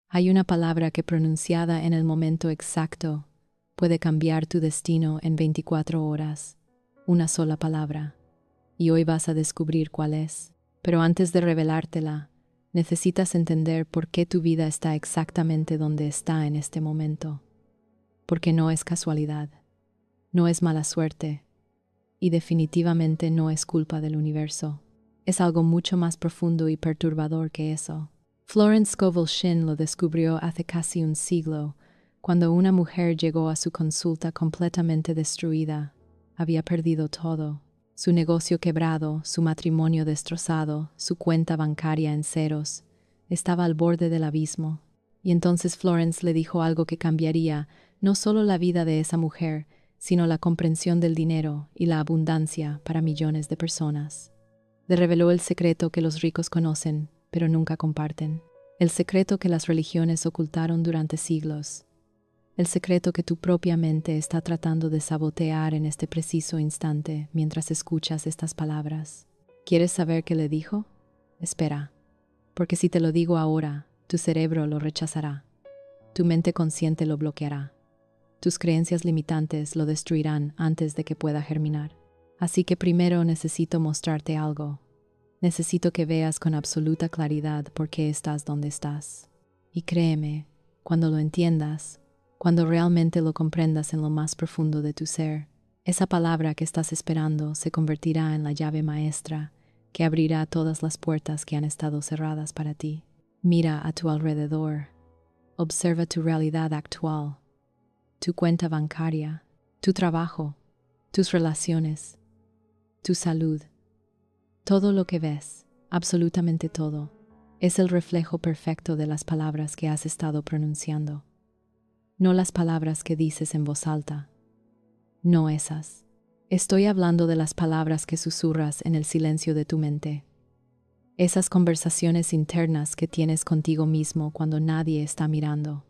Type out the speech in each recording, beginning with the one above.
Hay una palabra que pronunciada en el momento exacto puede cambiar tu destino en 24 horas. Una sola palabra. Y hoy vas a descubrir cuál es. Pero antes de revelártela, necesitas entender por qué tu vida está exactamente donde está en este momento. Porque no es casualidad, no es mala suerte, y definitivamente no es culpa del universo. Es algo mucho más profundo y perturbador que eso. Florence Scovel Shinn lo descubrió hace casi un siglo, cuando una mujer llegó a su consulta completamente destruida. Había perdido todo. Su negocio quebrado, su matrimonio destrozado, su cuenta bancaria en ceros. Estaba al borde del abismo. Y entonces Florence le dijo algo que cambiaría no solo la vida de esa mujer, sino la comprensión del dinero y la abundancia para millones de personas. Le reveló el secreto que los ricos conocen, pero nunca comparten. El secreto que las religiones ocultaron durante siglos. El secreto que tu propia mente está tratando de sabotear en este preciso instante mientras escuchas estas palabras. ¿Quieres saber qué le dijo? Espera, porque si te lo digo ahora, tu cerebro lo rechazará. Tu mente consciente lo bloqueará. Tus creencias limitantes lo destruirán antes de que pueda germinar. Así que primero necesito mostrarte algo. Necesito que veas con absoluta claridad por qué estás donde estás. Y créeme, cuando lo entiendas, cuando realmente lo comprendas en lo más profundo de tu ser, esa palabra que estás esperando se convertirá en la llave maestra que abrirá todas las puertas que han estado cerradas para ti. Mira a tu alrededor. Observa tu realidad actual, tu cuenta bancaria, tu trabajo, tus relaciones, tu salud. Todo lo que ves, absolutamente todo, es el reflejo perfecto de las palabras que has estado pronunciando. No las palabras que dices en voz alta. No esas. Estoy hablando de las palabras que susurras en el silencio de tu mente. Esas conversaciones internas que tienes contigo mismo cuando nadie está mirando.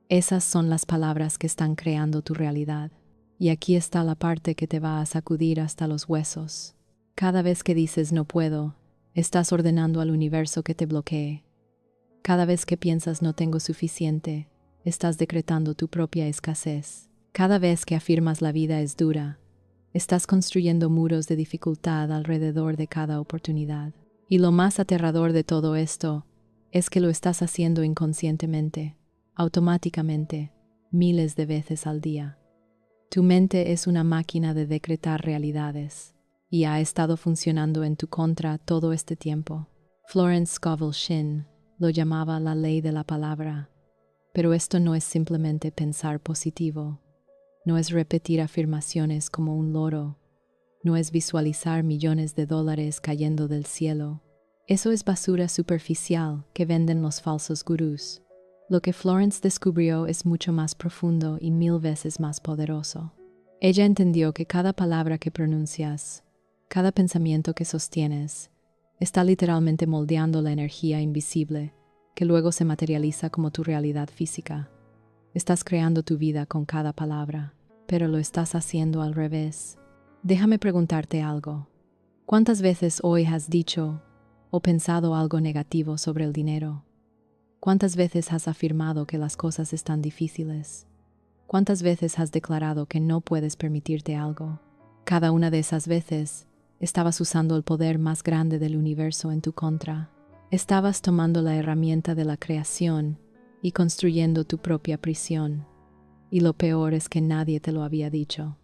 Esas son las palabras que están creando tu realidad. Y aquí está la parte que te va a sacudir hasta los huesos. Cada vez que dices no puedo, estás ordenando al universo que te bloquee. Cada vez que piensas no tengo suficiente, estás decretando tu propia escasez. Cada vez que afirmas la vida es dura, estás construyendo muros de dificultad alrededor de cada oportunidad. Y lo más aterrador de todo esto es que lo estás haciendo inconscientemente, automáticamente, miles de veces al día. Tu mente es una máquina de decretar realidades y ha estado funcionando en tu contra todo este tiempo. Florence Scovel Shinn lo llamaba la ley de la palabra, pero esto no es simplemente pensar positivo, no es repetir afirmaciones como un loro, no es visualizar millones de dólares cayendo del cielo. Eso es basura superficial que venden los falsos gurús. Lo que Florence descubrió es mucho más profundo y 1000 veces más poderoso. Ella entendió que cada palabra que pronuncias, cada pensamiento que sostienes, está literalmente moldeando la energía invisible que luego se materializa como tu realidad física. Estás creando tu vida con cada palabra, pero lo estás haciendo al revés. Déjame preguntarte algo. ¿Cuántas veces hoy has dicho o pensado algo negativo sobre el dinero? ¿Cuántas veces has afirmado que las cosas están difíciles? ¿Cuántas veces has declarado que no puedes permitirte algo? Cada una de esas veces estabas usando el poder más grande del universo en tu contra. Estabas tomando la herramienta de la creación y construyendo tu propia prisión. Y lo peor es que nadie te lo había dicho.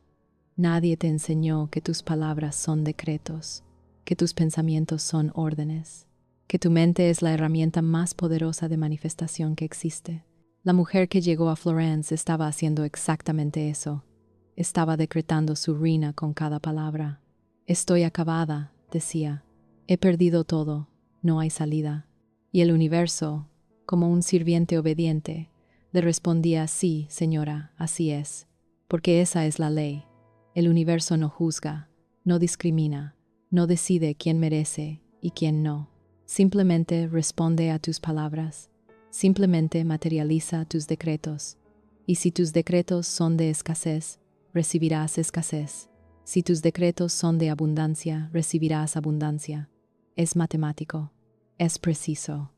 Nadie te enseñó que tus palabras son decretos, que tus pensamientos son órdenes, que tu mente es la herramienta más poderosa de manifestación que existe. La mujer que llegó a Florence estaba haciendo exactamente eso. Estaba decretando su ruina con cada palabra. Estoy acabada, decía. He perdido todo, no hay salida. Y el universo, como un sirviente obediente, le respondía: sí, señora, así es, porque esa es la ley. El universo no juzga, no discrimina, no decide quién merece y quién no. Simplemente responde a tus palabras. Simplemente materializa tus decretos. Y si tus decretos son de escasez, recibirás escasez. Si tus decretos son de abundancia, recibirás abundancia. Es matemático, es preciso,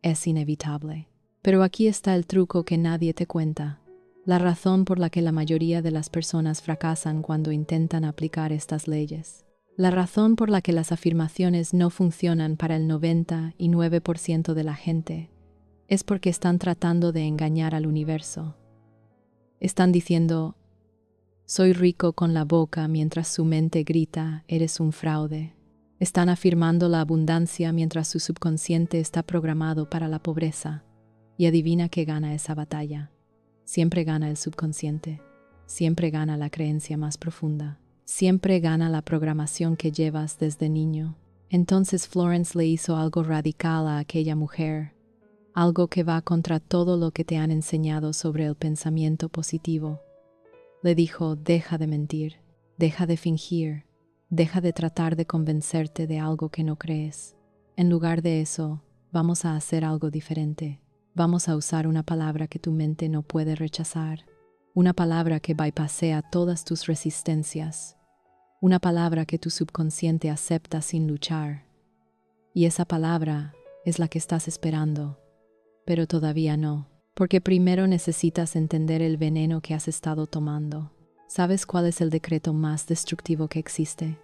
es inevitable. Pero aquí está el truco que nadie te cuenta. La razón por la que la mayoría de las personas fracasan cuando intentan aplicar estas leyes. La razón por la que las afirmaciones no funcionan para el 99% de la gente es porque están tratando de engañar al universo. Están diciendo, soy rico con la boca mientras su mente grita, eres un fraude. Están afirmando la abundancia mientras su subconsciente está programado para la pobreza. Y adivina qué gana esa batalla. Siempre gana el subconsciente. Siempre gana la creencia más profunda. Siempre gana la programación que llevas desde niño. Entonces Florence le hizo algo radical a aquella mujer. Algo que va contra todo lo que te han enseñado sobre el pensamiento positivo. Le dijo, deja de mentir, deja de fingir, deja de tratar de convencerte de algo que no crees. En lugar de eso, vamos a hacer algo diferente. Vamos a usar una palabra que tu mente no puede rechazar. Una palabra que bypassea todas tus resistencias. Una palabra que tu subconsciente acepta sin luchar. Y esa palabra es la que estás esperando. Pero todavía no. Porque primero necesitas entender el veneno que has estado tomando. ¿Sabes cuál es el decreto más destructivo que existe?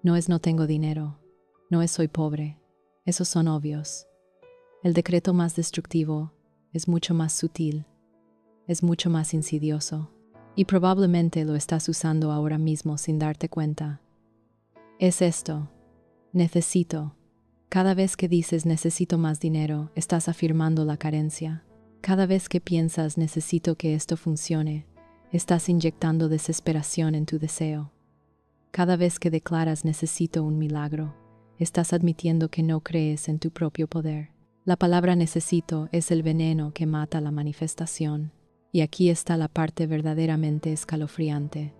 No es no tengo dinero. No es soy pobre. Esos son obvios. El decreto más destructivo es mucho más sutil. Es mucho más insidioso. Y probablemente lo estás usando ahora mismo sin darte cuenta. Es esto. Necesito. Cada vez que dices necesito más dinero, estás afirmando la carencia. Cada vez que piensas necesito que esto funcione, estás inyectando desesperación en tu deseo. Cada vez que declaras necesito un milagro, estás admitiendo que no crees en tu propio poder. La palabra necesito es el veneno que mata la manifestación. Y aquí está la parte verdaderamente escalofriante.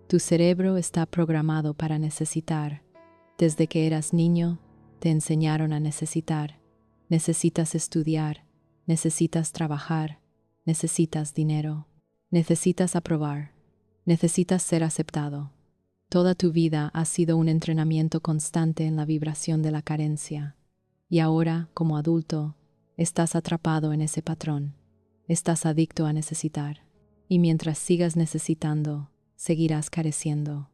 Tu cerebro está programado para necesitar. Desde que eras niño, te enseñaron a necesitar. Necesitas estudiar. Necesitas trabajar, necesitas dinero, necesitas aprobar, necesitas ser aceptado. Toda tu vida ha sido un entrenamiento constante en la vibración de la carencia. Y ahora, como adulto, estás atrapado en ese patrón. Estás adicto a necesitar. Y mientras sigas necesitando, seguirás careciendo.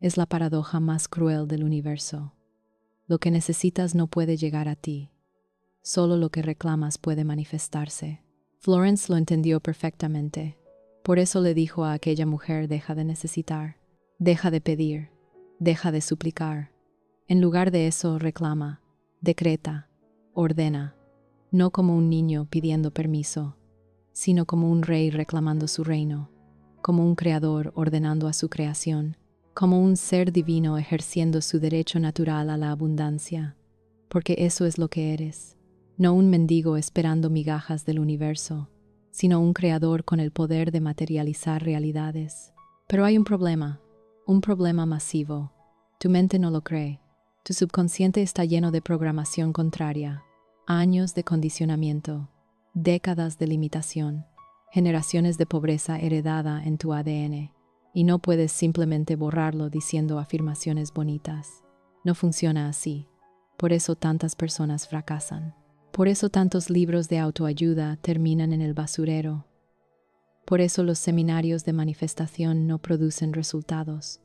Es la paradoja más cruel del universo. Lo que necesitas no puede llegar a ti. Solo lo que reclamas puede manifestarse. Florence lo entendió perfectamente. Por eso le dijo a aquella mujer, deja de necesitar, deja de pedir, deja de suplicar. En lugar de eso, reclama, decreta, ordena, no como un niño pidiendo permiso, sino como un rey reclamando su reino, como un creador ordenando a su creación, como un ser divino ejerciendo su derecho natural a la abundancia, porque eso es lo que eres. No un mendigo esperando migajas del universo, sino un creador con el poder de materializar realidades. Pero hay un problema masivo. Tu mente no lo cree. Tu subconsciente está lleno de programación contraria, años de condicionamiento, décadas de limitación, generaciones de pobreza heredada en tu ADN, y no puedes simplemente borrarlo diciendo afirmaciones bonitas. No funciona así. Por eso tantas personas fracasan. Por eso tantos libros de autoayuda terminan en el basurero. Por eso los seminarios de manifestación no producen resultados.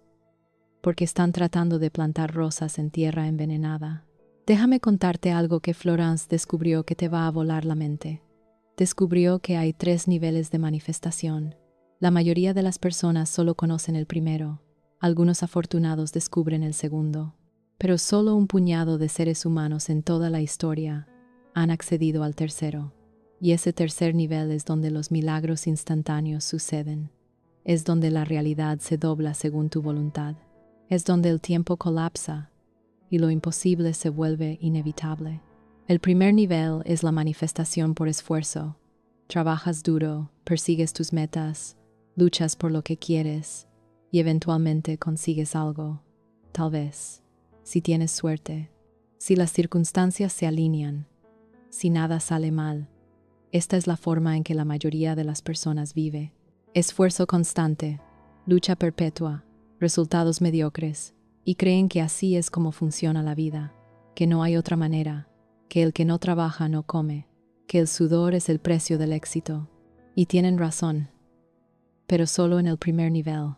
Porque están tratando de plantar rosas en tierra envenenada. Déjame contarte algo que Florence descubrió que te va a volar la mente. Descubrió que hay 3 niveles de manifestación. La mayoría de las personas solo conocen el primero. Algunos afortunados descubren el segundo. Pero solo un puñado de seres humanos en toda la historia han accedido al tercero, y ese tercer nivel es donde los milagros instantáneos suceden. Es donde la realidad se dobla según tu voluntad. Es donde el tiempo colapsa y lo imposible se vuelve inevitable. El primer nivel es la manifestación por esfuerzo. Trabajas duro, persigues tus metas, luchas por lo que quieres y eventualmente consigues algo. Tal vez, si tienes suerte, si las circunstancias se alinean, si nada sale mal. Esta es la forma en que la mayoría de las personas vive. Esfuerzo constante, lucha perpetua, resultados mediocres, y creen que así es como funciona la vida, que no hay otra manera, que el que no trabaja no come, que el sudor es el precio del éxito. Y tienen razón, pero solo en el primer nivel.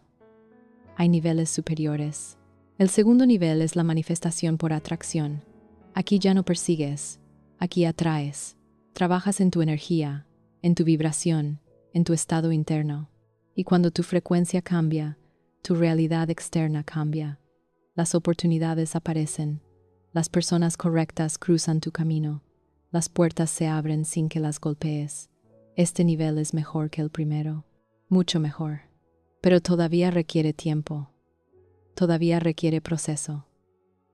Hay niveles superiores. El segundo nivel es la manifestación por atracción. Aquí ya no persigues, aquí atraes. Trabajas en tu energía, en tu vibración, en tu estado interno. Y cuando tu frecuencia cambia, tu realidad externa cambia. Las oportunidades aparecen. Las personas correctas cruzan tu camino. Las puertas se abren sin que las golpees. Este nivel es mejor que el primero. Mucho mejor. Pero todavía requiere tiempo. Todavía requiere proceso.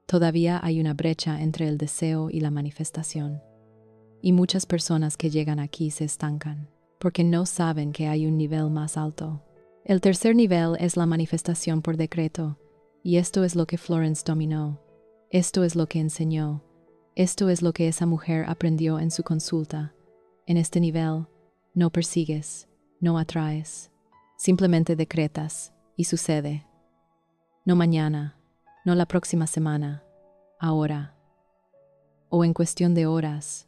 Todavía hay una brecha entre el deseo y la manifestación. Y muchas personas que llegan aquí se estancan, porque no saben que hay un nivel más alto. El tercer nivel es la manifestación por decreto, y esto es lo que Florence dominó. Esto es lo que enseñó. Esto es lo que esa mujer aprendió en su consulta. En este nivel, no persigues, no atraes. Simplemente decretas, y sucede. No mañana, no la próxima semana, ahora. O en cuestión de horas.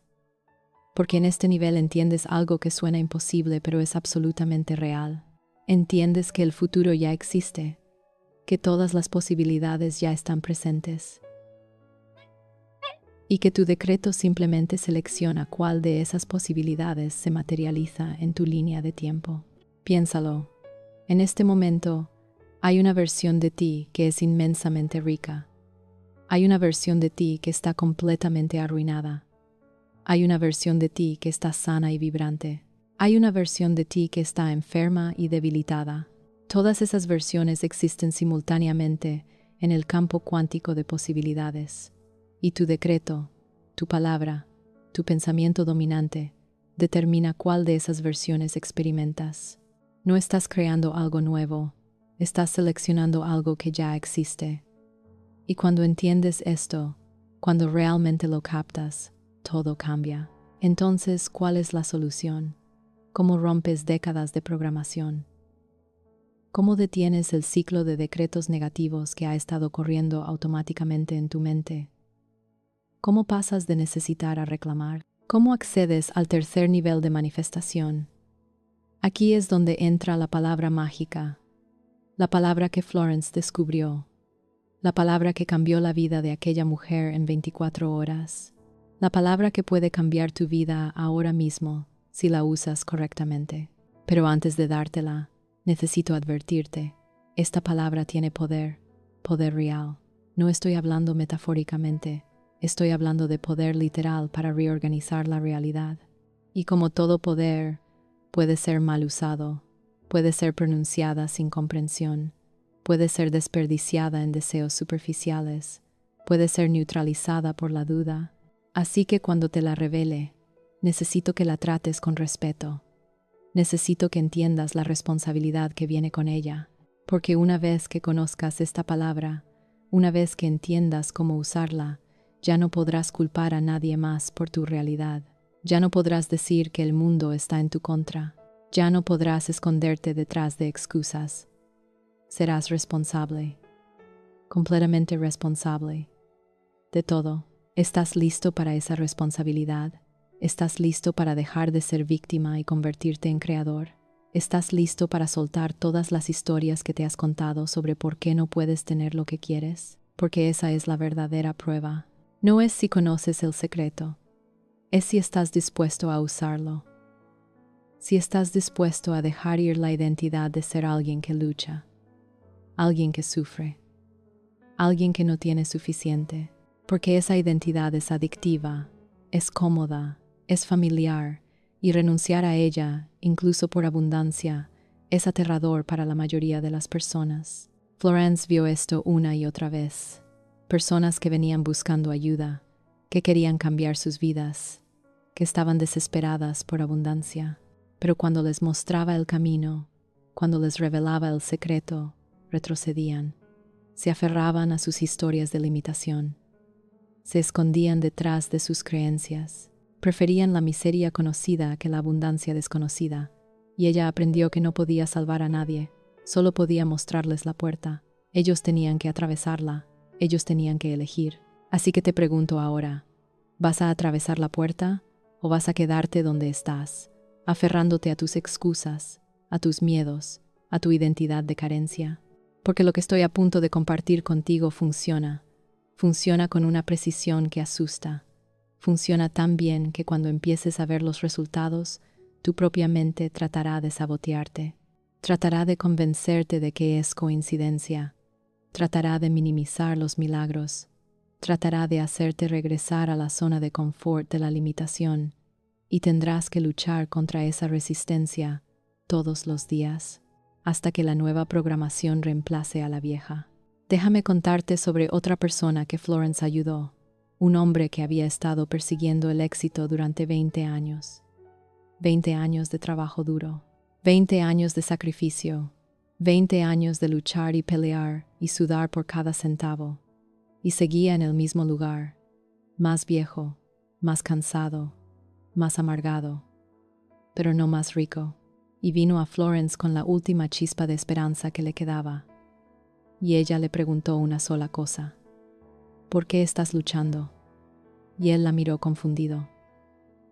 Porque en este nivel entiendes algo que suena imposible, pero es absolutamente real. Entiendes que el futuro ya existe, que todas las posibilidades ya están presentes. Y que tu decreto simplemente selecciona cuál de esas posibilidades se materializa en tu línea de tiempo. Piénsalo. En este momento, hay una versión de ti que es inmensamente rica. Hay una versión de ti que está completamente arruinada. Hay una versión de ti que está sana y vibrante. Hay una versión de ti que está enferma y debilitada. Todas esas versiones existen simultáneamente en el campo cuántico de posibilidades. Y tu decreto, tu palabra, tu pensamiento dominante, determina cuál de esas versiones experimentas. No estás creando algo nuevo, estás seleccionando algo que ya existe. Y cuando entiendes esto, cuando realmente lo captas, todo cambia. Entonces, ¿cuál es la solución? ¿Cómo rompes décadas de programación? ¿Cómo detienes el ciclo de decretos negativos que ha estado corriendo automáticamente en tu mente? ¿Cómo pasas de necesitar a reclamar? ¿Cómo accedes al tercer nivel de manifestación? Aquí es donde entra la palabra mágica, la palabra que Florence descubrió, la palabra que cambió la vida de aquella mujer en 24 horas, la palabra que puede cambiar tu vida ahora mismo si la usas correctamente. Pero antes de dártela, necesito advertirte, esta palabra tiene poder, poder real. No estoy hablando metafóricamente, estoy hablando de poder literal para reorganizar la realidad. Y como todo poder, puede ser mal usado, puede ser pronunciada sin comprensión, puede ser desperdiciada en deseos superficiales, puede ser neutralizada por la duda. Así que cuando te la revele, necesito que la trates con respeto. Necesito que entiendas la responsabilidad que viene con ella, porque una vez que conozcas esta palabra, una vez que entiendas cómo usarla, ya no podrás culpar a nadie más por tu realidad. Ya no podrás decir que el mundo está en tu contra. Ya no podrás esconderte detrás de excusas. Serás responsable, completamente responsable, de todo. ¿Estás listo para esa responsabilidad? ¿Estás listo para dejar de ser víctima y convertirte en creador? ¿Estás listo para soltar todas las historias que te has contado sobre por qué no puedes tener lo que quieres? Porque esa es la verdadera prueba. No es si conoces el secreto, es si estás dispuesto a usarlo. Si estás dispuesto a dejar ir la identidad de ser alguien que lucha, alguien que sufre, alguien que no tiene suficiente, porque esa identidad es adictiva, es cómoda, es familiar, y renunciar a ella, incluso por abundancia, es aterrador para la mayoría de las personas. Florence vio esto una y otra vez. Personas que venían buscando ayuda, que querían cambiar sus vidas, que estaban desesperadas por abundancia, pero cuando les mostraba el camino, cuando les revelaba el secreto, retrocedían, se aferraban a sus historias de limitación, se escondían detrás de sus creencias, preferían la miseria conocida que la abundancia desconocida, y ella aprendió que no podía salvar a nadie, solo podía mostrarles la puerta. Ellos tenían que atravesarla, ellos tenían que elegir. Así que te pregunto ahora, ¿vas a atravesar la puerta o vas a quedarte donde estás, aferrándote a tus excusas, a tus miedos, a tu identidad de carencia. Porque lo que estoy a punto de compartir contigo funciona. Funciona con una precisión que asusta. Funciona tan bien que cuando empieces a ver los resultados, tu propia mente tratará de sabotearte. Tratará de convencerte de que es coincidencia. Tratará de minimizar los milagros. Tratará de hacerte regresar a la zona de confort de la limitación. Y tendrás que luchar contra esa resistencia todos los días, hasta que la nueva programación reemplace a la vieja. Déjame contarte sobre otra persona que Florence ayudó, un hombre que había estado persiguiendo el éxito durante 20 años. 20 años de trabajo duro, 20 años de sacrificio, 20 años de luchar y pelear y sudar por cada centavo. Y seguía en el mismo lugar, más viejo, más cansado, más amargado, pero no más rico. Y vino a Florence con la última chispa de esperanza que le quedaba. Y ella le preguntó una sola cosa: ¿por qué estás luchando? Y él la miró confundido.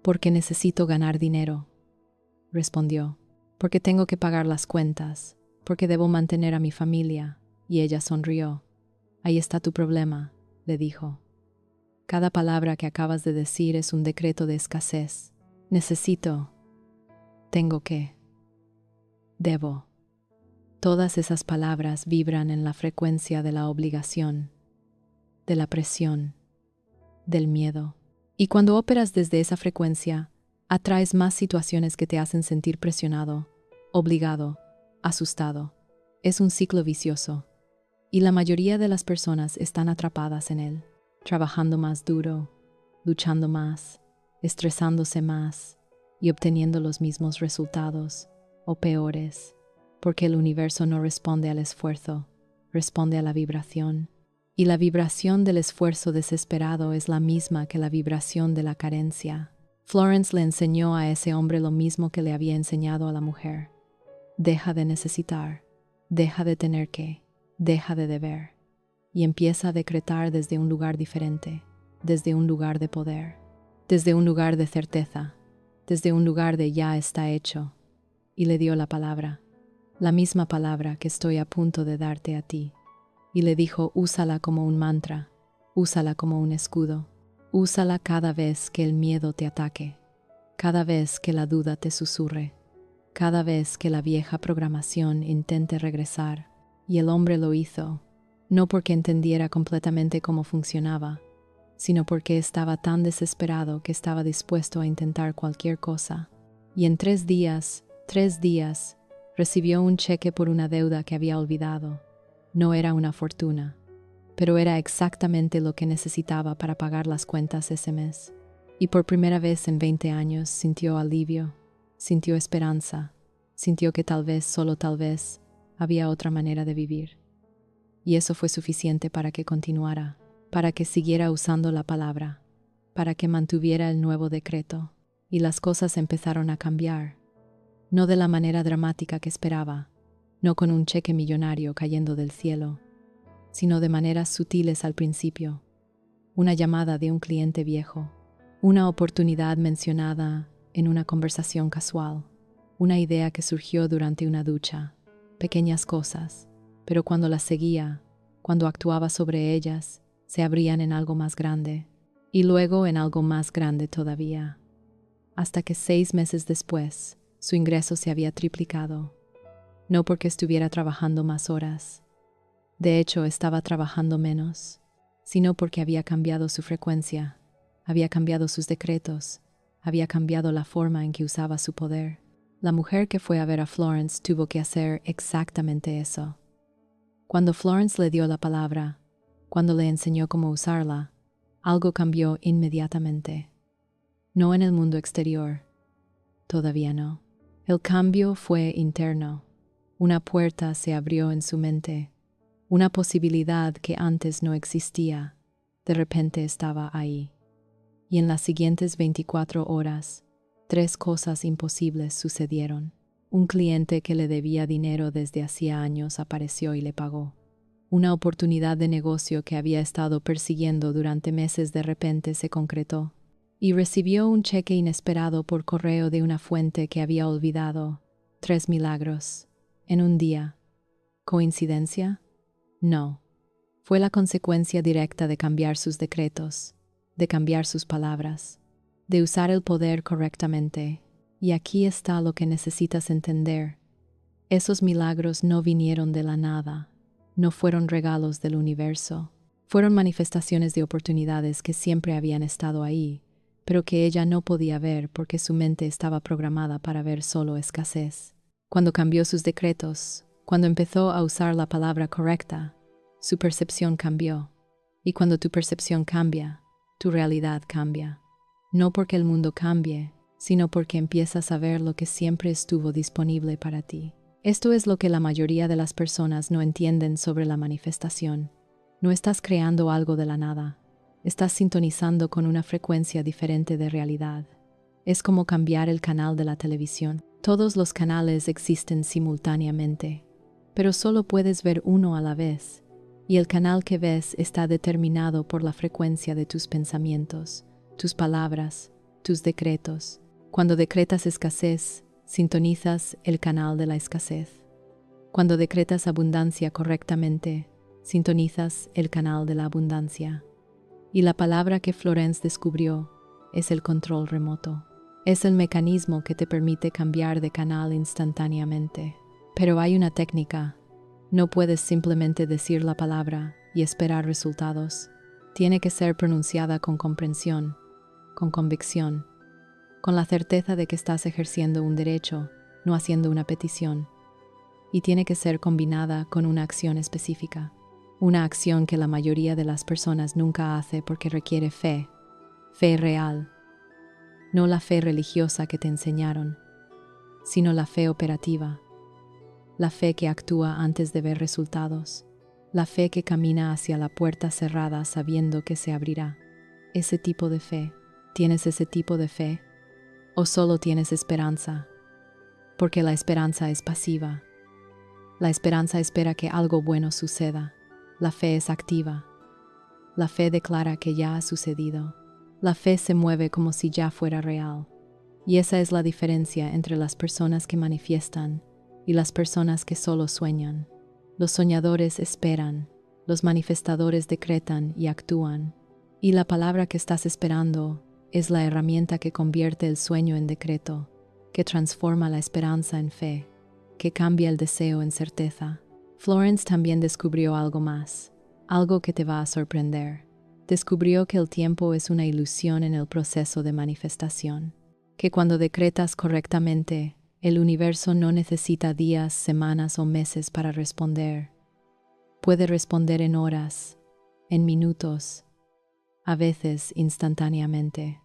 Porque necesito ganar dinero, respondió. Porque tengo que pagar las cuentas, porque debo mantener a mi familia. Y ella sonrió. Ahí está tu problema, le dijo. Cada palabra que acabas de decir es un decreto de escasez. Necesito. Tengo que. Debo. Todas esas palabras vibran en la frecuencia de la obligación, de la presión, del miedo. Y cuando operas desde esa frecuencia, atraes más situaciones que te hacen sentir presionado, obligado, asustado. Es un ciclo vicioso. Y la mayoría de las personas están atrapadas en él, trabajando más duro, luchando más, estresándose más y obteniendo los mismos resultados, o peores, porque el universo no responde al esfuerzo, responde a la vibración. Y la vibración del esfuerzo desesperado es la misma que la vibración de la carencia. Florence le enseñó a ese hombre lo mismo que le había enseñado a la mujer. Deja de necesitar, deja de tener que, deja de deber. Y empieza a decretar desde un lugar diferente, desde un lugar de poder, desde un lugar de certeza, desde un lugar de ya está hecho. Y le dio la palabra, la misma palabra que estoy a punto de darte a ti. Y le dijo, úsala como un mantra, úsala como un escudo, úsala cada vez que el miedo te ataque, cada vez que la duda te susurre, cada vez que la vieja programación intente regresar. Y el hombre lo hizo, no porque entendiera completamente cómo funcionaba, sino porque estaba tan desesperado que estaba dispuesto a intentar cualquier cosa. Y en 3 días, recibió un cheque por una deuda que había olvidado. No era una fortuna, pero era exactamente lo que necesitaba para pagar las cuentas ese mes. Y por primera vez en 20 años sintió alivio, sintió esperanza, sintió que tal vez, solo tal vez, había otra manera de vivir. Y eso fue suficiente para que continuara, para que siguiera usando la palabra, para que mantuviera el nuevo decreto. Y las cosas empezaron a cambiar. No de la manera dramática que esperaba, no con un cheque millonario cayendo del cielo, sino de maneras sutiles al principio. Una llamada de un cliente viejo, una oportunidad mencionada en una conversación casual, una idea que surgió durante una ducha, pequeñas cosas, pero cuando las seguía, cuando actuaba sobre ellas, se abrían en algo más grande, y luego en algo más grande todavía, hasta que 6 meses después, su ingreso se había triplicado, no porque estuviera trabajando más horas, de hecho estaba trabajando menos, sino porque había cambiado su frecuencia, había cambiado sus decretos, había cambiado la forma en que usaba su poder. La mujer que fue a ver a Florence tuvo que hacer exactamente eso. Cuando Florence le dio la palabra, cuando le enseñó cómo usarla, algo cambió inmediatamente. No en el mundo exterior, todavía no. El cambio fue interno. Una puerta se abrió en su mente. Una posibilidad que antes no existía, de repente estaba ahí. Y en las siguientes 24 horas, 3 cosas imposibles sucedieron. Un cliente que le debía dinero desde hacía años apareció y le pagó. Una oportunidad de negocio que había estado persiguiendo durante meses de repente se concretó. y recibió un cheque inesperado por correo de una fuente que había olvidado 3 milagros en un día. ¿Coincidencia? No. Fue la consecuencia directa de cambiar sus decretos, de cambiar sus palabras, de usar el poder correctamente. Y aquí está lo que necesitas entender. Esos milagros no vinieron de la nada, no fueron regalos del universo, fueron manifestaciones de oportunidades que siempre habían estado ahí, pero que ella no podía ver porque su mente estaba programada para ver solo escasez. Cuando cambió sus decretos, cuando empezó a usar la palabra correcta, su percepción cambió. Y cuando tu percepción cambia, tu realidad cambia. No porque el mundo cambie, sino porque empiezas a ver lo que siempre estuvo disponible para ti. Esto es lo que la mayoría de las personas no entienden sobre la manifestación. No estás creando algo de la nada. Estás sintonizando con una frecuencia diferente de realidad. Es como cambiar el canal de la televisión. Todos los canales existen simultáneamente, pero solo puedes ver uno a la vez, y el canal que ves está determinado por la frecuencia de tus pensamientos, tus palabras, tus decretos. Cuando decretas escasez, sintonizas el canal de la escasez. Cuando decretas abundancia correctamente, sintonizas el canal de la abundancia. Y la palabra que Florence descubrió es el control remoto. Es el mecanismo que te permite cambiar de canal instantáneamente. Pero hay una técnica. No puedes simplemente decir la palabra y esperar resultados. Tiene que ser pronunciada con comprensión, con convicción, con la certeza de que estás ejerciendo un derecho, no haciendo una petición. Y tiene que ser combinada con una acción específica. Una acción que la mayoría de las personas nunca hace porque requiere fe, fe real. No la fe religiosa que te enseñaron, sino la fe operativa, la fe que actúa antes de ver resultados, la fe que camina hacia la puerta cerrada sabiendo que se abrirá. Ese tipo de fe, ¿tienes ese tipo de fe? ¿O solo tienes esperanza? Porque la esperanza es pasiva. La esperanza espera que algo bueno suceda. La fe es activa. La fe declara que ya ha sucedido. La fe se mueve como si ya fuera real. Y esa es la diferencia entre las personas que manifiestan y las personas que solo sueñan. Los soñadores esperan, los manifestadores decretan y actúan. Y la palabra que estás esperando es la herramienta que convierte el sueño en decreto, que transforma la esperanza en fe, que cambia el deseo en certeza. Florence también descubrió algo más, algo que te va a sorprender. Descubrió que el tiempo es una ilusión en el proceso de manifestación, que cuando decretas correctamente, el universo no necesita días, semanas o meses para responder. Puede responder en horas, en minutos, a veces instantáneamente.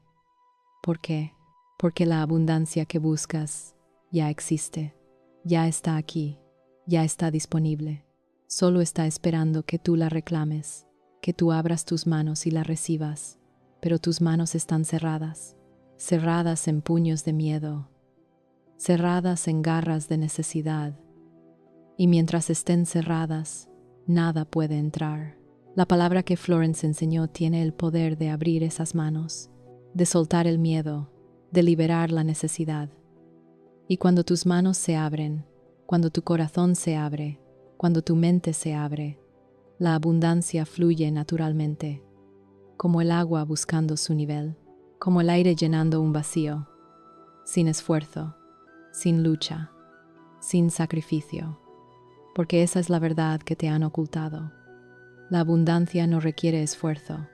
¿Por qué? Porque la abundancia que buscas ya existe, ya está aquí, ya está disponible. Solo está esperando que tú la reclames, que tú abras tus manos y la recibas, pero tus manos están cerradas, cerradas en puños de miedo, cerradas en garras de necesidad, y mientras estén cerradas, nada puede entrar. La palabra que Florence enseñó tiene el poder de abrir esas manos, de soltar el miedo, de liberar la necesidad. Y cuando tus manos se abren, cuando tu corazón se abre, cuando tu mente se abre, la abundancia fluye naturalmente, como el agua buscando su nivel, como el aire llenando un vacío, sin esfuerzo, sin lucha, sin sacrificio, porque esa es la verdad que te han ocultado. La abundancia no requiere esfuerzo,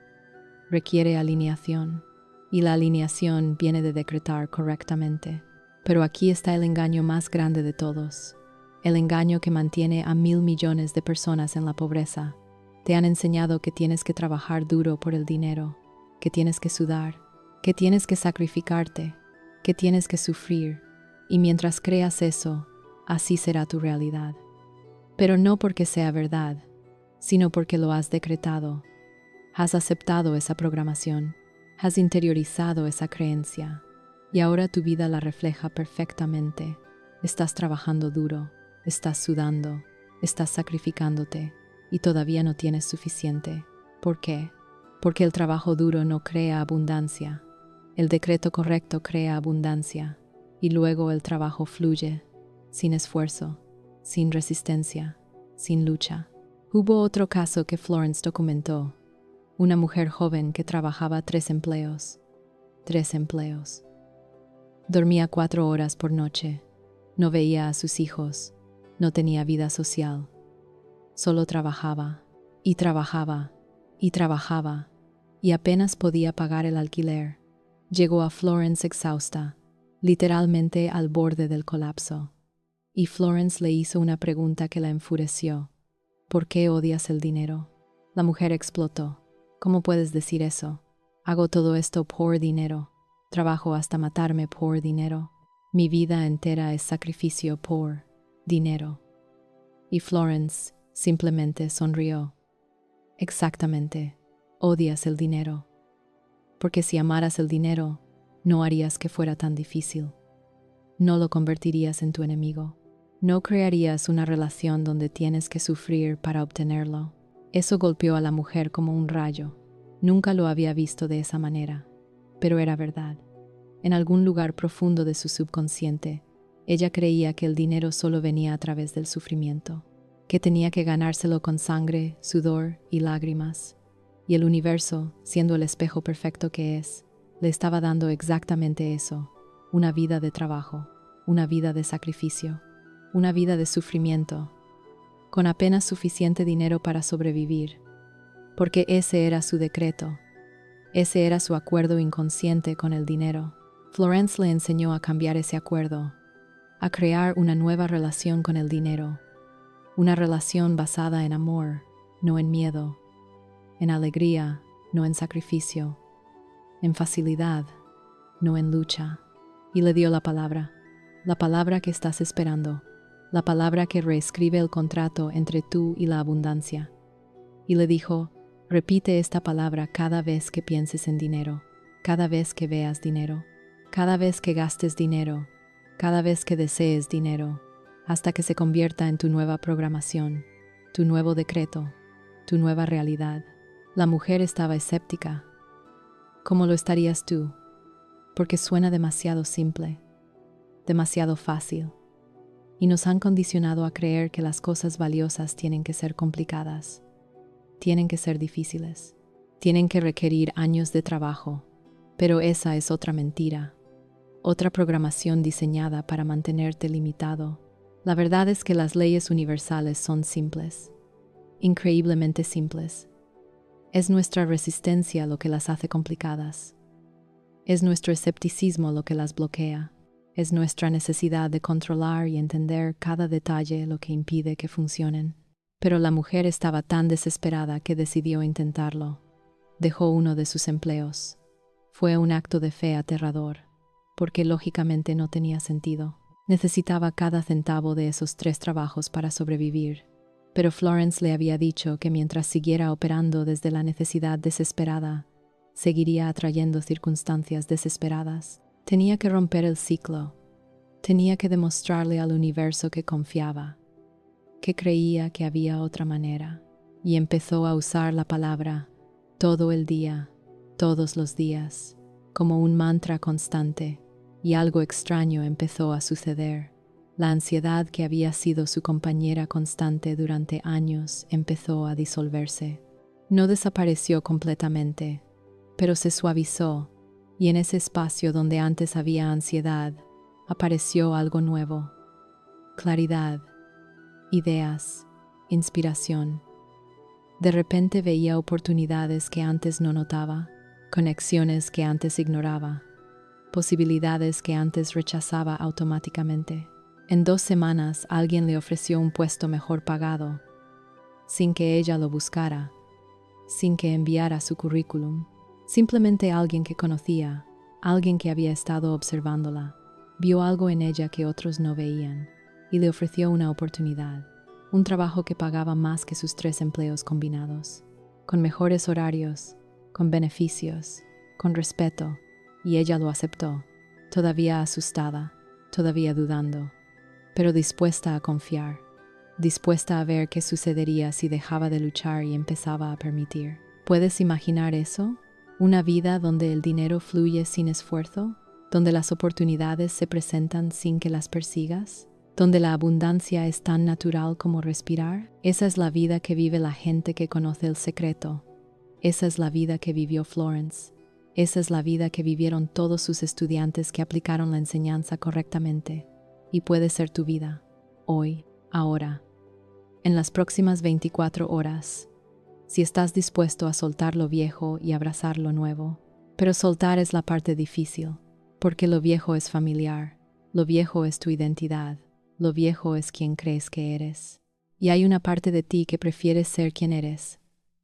requiere alineación, y la alineación viene de decretar correctamente. Pero aquí está el engaño más grande de todos, el engaño que mantiene a 1.000 millones de personas en la pobreza. Te han enseñado que tienes que trabajar duro por el dinero, que tienes que sudar, que tienes que sacrificarte, que tienes que sufrir, y mientras creas eso, así será tu realidad. Pero no porque sea verdad, sino porque lo has decretado. Has aceptado esa programación, has interiorizado esa creencia, y ahora tu vida la refleja perfectamente. Estás trabajando duro, estás sudando, estás sacrificándote, y todavía no tienes suficiente. ¿Por qué? Porque el trabajo duro no crea abundancia. El decreto correcto crea abundancia y luego el trabajo fluye, sin esfuerzo, sin resistencia, sin lucha. Hubo otro caso que Florence documentó. Una mujer joven que trabajaba 3 empleos. 3 empleos. Dormía 4 horas por noche. No veía a sus hijos. No tenía vida social. Solo trabajaba, y trabajaba, y trabajaba, y apenas podía pagar el alquiler. Llegó a Florence exhausta, literalmente al borde del colapso. Y Florence le hizo una pregunta que la enfureció. ¿Por qué odias el dinero? La mujer explotó. ¿Cómo puedes decir eso? Hago todo esto por dinero. Trabajo hasta matarme por dinero. Mi vida entera es sacrificio por dinero. Y Florence simplemente sonrió. Exactamente. Odias el dinero. Porque si amaras el dinero, no harías que fuera tan difícil. No lo convertirías en tu enemigo. No crearías una relación donde tienes que sufrir para obtenerlo. Eso golpeó a la mujer como un rayo. Nunca lo había visto de esa manera, pero era verdad. En algún lugar profundo de su subconsciente, ella creía que el dinero solo venía a través del sufrimiento, que tenía que ganárselo con sangre, sudor y lágrimas. Y el universo, siendo el espejo perfecto que es, le estaba dando exactamente eso, una vida de trabajo, una vida de sacrificio, una vida de sufrimiento, con apenas suficiente dinero para sobrevivir, porque ese era su decreto, ese era su acuerdo inconsciente con el dinero. Florence le enseñó a cambiar ese acuerdo, a crear una nueva relación con el dinero, una relación basada en amor, no en miedo, en alegría, no en sacrificio, en facilidad, no en lucha. Y le dio la palabra que estás esperando, la palabra que reescribe el contrato entre tú y la abundancia. Y le dijo, repite esta palabra cada vez que pienses en dinero, cada vez que veas dinero, cada vez que gastes dinero, cada vez que desees dinero, hasta que se convierta en tu nueva programación, tu nuevo decreto, tu nueva realidad. La mujer estaba escéptica. ¿Cómo lo estarías tú? Porque suena demasiado simple, demasiado fácil. Y nos han condicionado a creer que las cosas valiosas tienen que ser complicadas, tienen que ser difíciles, tienen que requerir años de trabajo. Pero esa es otra mentira, otra programación diseñada para mantenerte limitado. La verdad es que las leyes universales son simples, increíblemente simples. Es nuestra resistencia lo que las hace complicadas. Es nuestro escepticismo lo que las bloquea. Es nuestra necesidad de controlar y entender cada detalle lo que impide que funcionen. Pero la mujer estaba tan desesperada que decidió intentarlo. Dejó uno de sus empleos. Fue un acto de fe aterrador, porque lógicamente no tenía sentido. Necesitaba cada centavo de esos 3 trabajos para sobrevivir. Pero Florence le había dicho que mientras siguiera operando desde la necesidad desesperada, seguiría atrayendo circunstancias desesperadas. Tenía que romper el ciclo. Tenía que demostrarle al universo que confiaba, que creía que había otra manera. Y empezó a usar la palabra todo el día, todos los días, como un mantra constante. Y algo extraño empezó a suceder. La ansiedad que había sido su compañera constante durante años empezó a disolverse. No desapareció completamente, pero se suavizó, y en ese espacio donde antes había ansiedad, apareció algo nuevo. Claridad, ideas, inspiración. De repente veía oportunidades que antes no notaba, conexiones que antes ignoraba, posibilidades que antes rechazaba automáticamente. En 2 semanas alguien le ofreció un puesto mejor pagado, sin que ella lo buscara, sin que enviara su currículum. Simplemente alguien que conocía, alguien que había estado observándola, vio algo en ella que otros no veían y le ofreció una oportunidad, un trabajo que pagaba más que sus 3 empleos combinados, con mejores horarios, con beneficios, con respeto, y ella lo aceptó, todavía asustada, todavía dudando, pero dispuesta a confiar, dispuesta a ver qué sucedería si dejaba de luchar y empezaba a permitir. ¿Puedes imaginar eso? Una vida donde el dinero fluye sin esfuerzo, donde las oportunidades se presentan sin que las persigas, donde la abundancia es tan natural como respirar. Esa es la vida que vive la gente que conoce el secreto. Esa es la vida que vivió Florence. Esa es la vida que vivieron todos sus estudiantes que aplicaron la enseñanza correctamente. Y puede ser tu vida, hoy, ahora, en las próximas 24 horas, si estás dispuesto a soltar lo viejo y abrazar lo nuevo. Pero soltar es la parte difícil, porque lo viejo es familiar, lo viejo es tu identidad, lo viejo es quien crees que eres. Y hay una parte de ti que prefiere ser quien eres,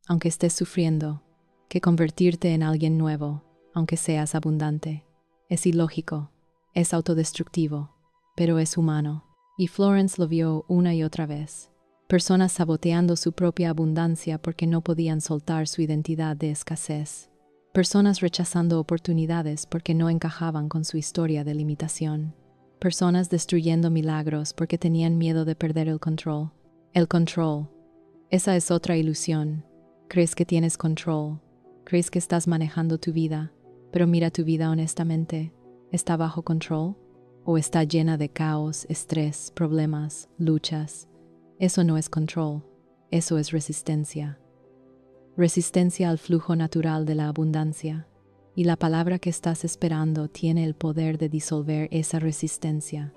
aunque estés sufriendo, que convertirte en alguien nuevo, aunque seas abundante. Es ilógico, es autodestructivo, pero es humano. Y Florence lo vio una y otra vez. Personas saboteando su propia abundancia porque no podían soltar su identidad de escasez. Personas rechazando oportunidades porque no encajaban con su historia de limitación. Personas destruyendo milagros porque tenían miedo de perder el control. El control. Esa es otra ilusión. Crees que tienes control. Crees que estás manejando tu vida. Pero mira tu vida honestamente. ¿Está bajo control? ¿O está llena de caos, estrés, problemas, luchas? Eso no es control, eso es resistencia. Resistencia al flujo natural de la abundancia. Y la palabra que estás esperando tiene el poder de disolver esa resistencia,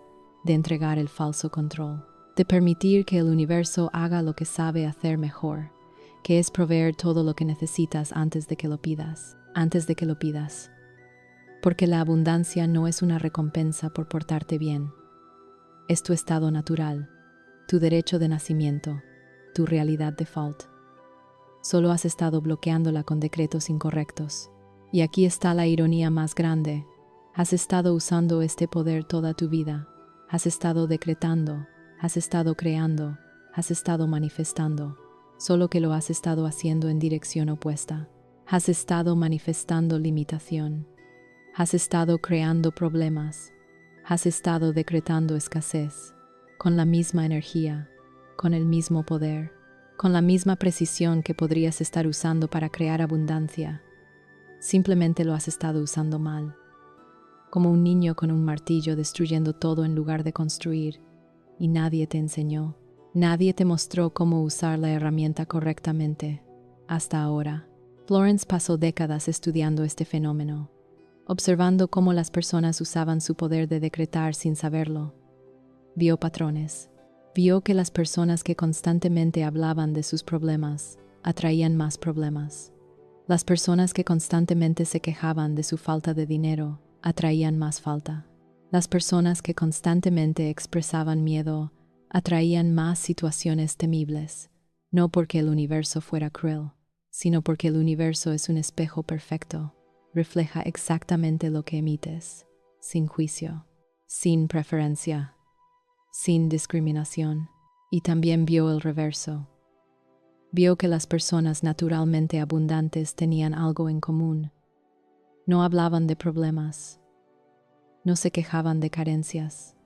de entregar el falso control, de permitir que el universo haga lo que sabe hacer mejor, que es proveer todo lo que necesitas antes de que lo pidas, Porque la abundancia no es una recompensa por portarte bien, es tu estado natural. Tu derecho de nacimiento, tu realidad default. Solo has estado bloqueándola con decretos incorrectos. Y aquí está la ironía más grande. Has estado usando este poder toda tu vida. Has estado decretando, has estado creando, has estado manifestando. Solo que lo has estado haciendo en dirección opuesta. Has estado manifestando limitación. Has estado creando problemas. Has estado decretando escasez. Con la misma energía, con el mismo poder, con la misma precisión que podrías estar usando para crear abundancia. Simplemente lo has estado usando mal. Como un niño con un martillo destruyendo todo en lugar de construir. Y nadie te enseñó. Nadie te mostró cómo usar la herramienta correctamente. Hasta ahora. Florence pasó décadas estudiando este fenómeno, observando cómo las personas usaban su poder de decretar sin saberlo. Vio patrones. Vio que las personas que constantemente hablaban de sus problemas atraían más problemas. Las personas que constantemente se quejaban de su falta de dinero atraían más falta. Las personas que constantemente expresaban miedo atraían más situaciones temibles, no porque el universo fuera cruel, sino porque el universo es un espejo perfecto. Refleja exactamente lo que emites, sin juicio, sin preferencia, sin discriminación. Y también vio el reverso. Vio que las personas naturalmente abundantes tenían algo en común. No hablaban de problemas. No se quejaban de carencias.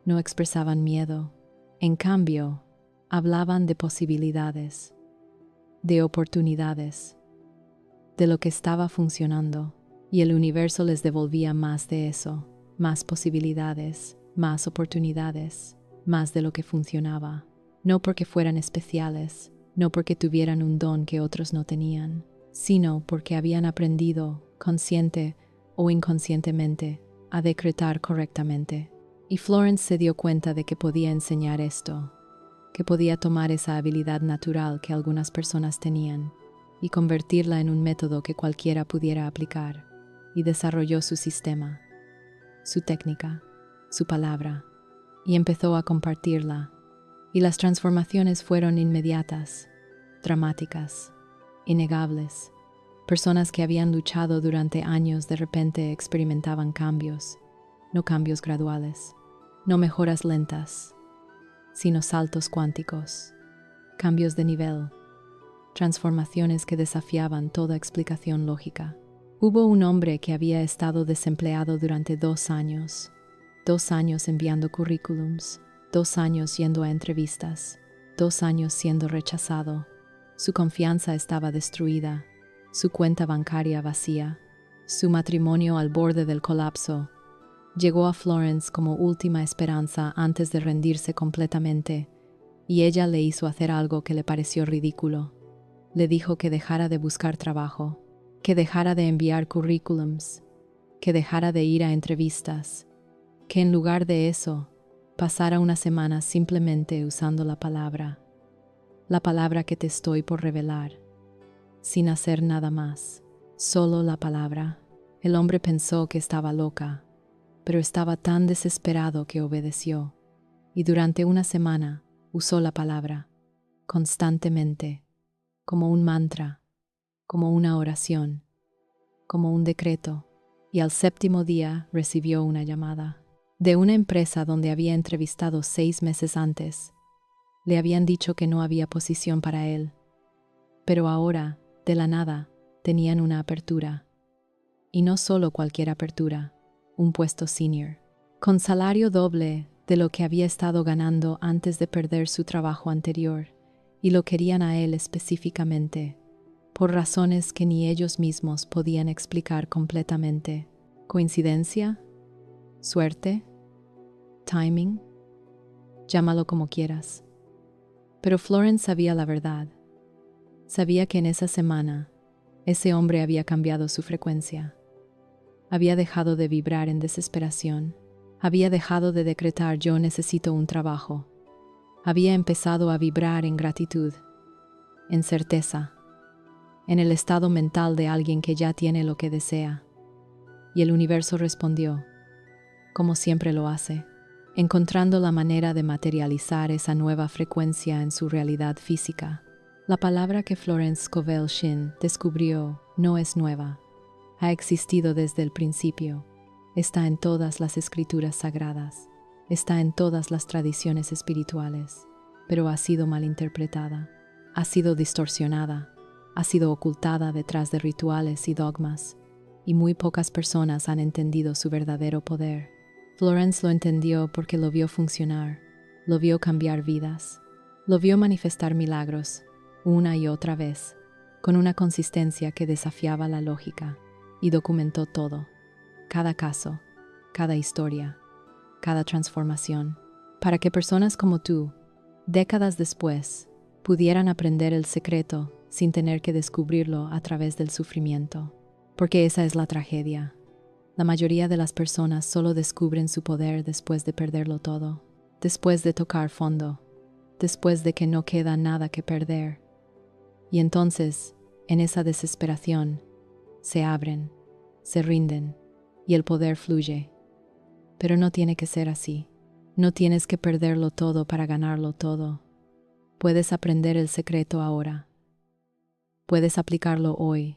No expresaban miedo. En cambio, hablaban de posibilidades, de oportunidades, de lo que estaba funcionando. Y el universo les devolvía más de eso, más posibilidades, más oportunidades, más de lo que funcionaba. No porque fueran especiales, no porque tuvieran un don que otros no tenían, sino porque habían aprendido, consciente o inconscientemente, a decretar correctamente. Y Florence se dio cuenta de que podía enseñar esto, que podía tomar esa habilidad natural que algunas personas tenían y convertirla en un método que cualquiera pudiera aplicar, y desarrolló su sistema, su técnica, su palabra, y empezó a compartirla. Y las transformaciones fueron inmediatas, dramáticas, innegables. Personas que habían luchado durante años de repente experimentaban cambios, no cambios graduales, no mejoras lentas, sino saltos cuánticos, cambios de nivel, transformaciones que desafiaban toda explicación lógica. Hubo un hombre que había estado desempleado durante 2 años, 2 años enviando currículums, 2 años yendo a entrevistas, 2 años siendo rechazado. Su confianza estaba destruida. su cuenta bancaria vacía, su matrimonio al borde del colapso, llegó a Florence como última esperanza antes de rendirse completamente, y ella le hizo hacer algo que le pareció ridículo. Le dijo que dejara de buscar trabajo, que dejara de enviar currículums, que dejara de ir a entrevistas, que en lugar de eso, pasara una semana simplemente usando la palabra que te estoy por revelar, sin hacer nada más, solo la palabra. El hombre pensó que estaba loca, pero estaba tan desesperado que obedeció, y durante una semana usó la palabra, constantemente, como un mantra, como una oración, como un decreto, y al séptimo día recibió una llamada de una empresa donde había entrevistado 6 meses antes. Le habían dicho que no había posición para él, pero ahora, de la nada, tenían una apertura. Y no solo cualquier apertura, un puesto senior, con salario doble de lo que había estado ganando antes de perder su trabajo anterior, y lo querían a él específicamente, por razones que ni ellos mismos podían explicar completamente. ¿Coincidencia? ¿Suerte? ¿Timing? Llámalo como quieras. Pero Florence sabía la verdad. Sabía que en esa semana, ese hombre había cambiado su frecuencia. Había dejado de vibrar en desesperación. Había dejado de decretar yo necesito un trabajo. Había empezado a vibrar en gratitud, en certeza, en el estado mental de alguien que ya tiene lo que desea. Y el universo respondió, como siempre lo hace, encontrando la manera de materializar esa nueva frecuencia en su realidad física. La palabra que Florence Scovel Shinn descubrió no es nueva. Ha existido desde el principio. Está en todas las escrituras sagradas. Está en todas las tradiciones espirituales. Pero ha sido malinterpretada. Ha sido distorsionada. Ha sido ocultada detrás de rituales y dogmas. Y muy pocas personas han entendido su verdadero poder. Florence lo entendió porque lo vio funcionar. Lo vio cambiar vidas. Lo vio manifestar milagros, una y otra vez, con una consistencia que desafiaba la lógica. Y documentó todo, cada caso, cada historia, cada transformación, para que personas como tú, décadas después, pudieran aprender el secreto sin tener que descubrirlo a través del sufrimiento. Porque esa es la tragedia. La mayoría de las personas solo descubren su poder después de perderlo todo, después de tocar fondo, después de que no queda nada que perder. Y entonces, en esa desesperación, se abren, se rinden, y el poder fluye. Pero no tiene que ser así. No tienes que perderlo todo para ganarlo todo. Puedes aprender el secreto ahora. Puedes aplicarlo hoy.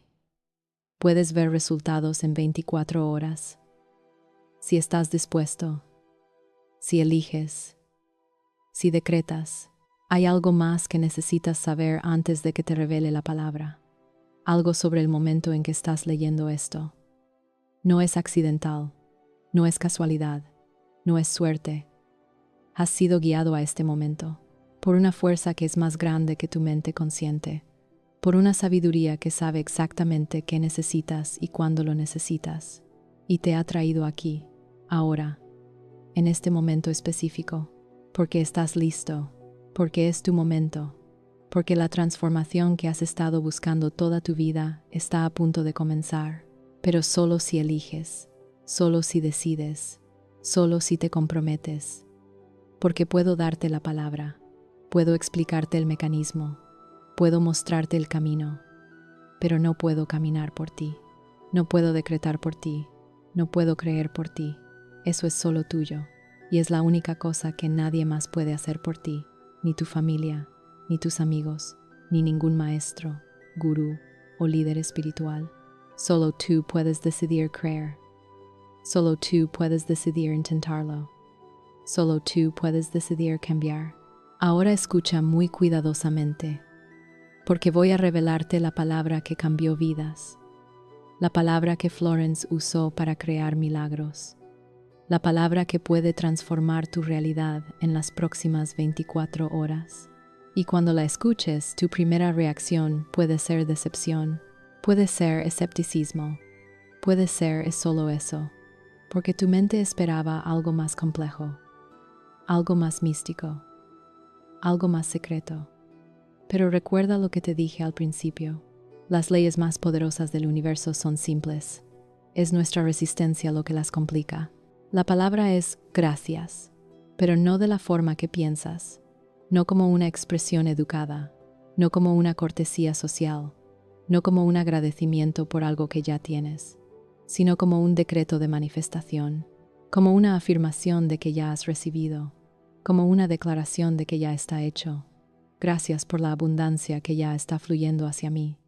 Puedes ver resultados en 24 horas. Si estás dispuesto, si eliges, si decretas, hay algo más que necesitas saber antes de que te revele la palabra. Algo sobre el momento en que estás leyendo esto. No es accidental, no es casualidad, no es suerte. Has sido guiado a este momento por una fuerza que es más grande que tu mente consciente, por una sabiduría que sabe exactamente qué necesitas y cuándo lo necesitas, y te ha traído aquí, ahora, en este momento específico, porque estás listo, porque es tu momento, porque la transformación que has estado buscando toda tu vida está a punto de comenzar, pero solo si eliges, solo si decides, solo si te comprometes, porque puedo darte la palabra, puedo explicarte el mecanismo, puedo mostrarte el camino, pero no puedo caminar por ti, no puedo decretar por ti, no puedo creer por ti. Eso es solo tuyo, y es la única cosa que nadie más puede hacer por ti, ni tu familia, ni tus amigos, ni ningún maestro, gurú o líder espiritual. Solo tú puedes decidir creer. Solo tú puedes decidir intentarlo. Solo tú puedes decidir cambiar. Ahora escucha muy cuidadosamente, porque voy a revelarte la palabra que cambió vidas, la palabra que Florence usó para crear milagros, la palabra que puede transformar tu realidad en las próximas 24 horas. Y cuando la escuches, tu primera reacción puede ser decepción, Puede ser escepticismo, puede ser es solo eso, porque tu mente esperaba algo más complejo, algo más místico, algo más secreto. Pero recuerda lo que te dije al principio. Las leyes más poderosas del universo son simples. Es nuestra resistencia lo que las complica. La palabra es gracias, pero no de la forma que piensas, no como una expresión educada, no como una cortesía social, no como un agradecimiento por algo que ya tienes, sino como un decreto de manifestación, como una afirmación de que ya has recibido, como una declaración de que ya está hecho. Gracias por la abundancia que ya está fluyendo hacia mí.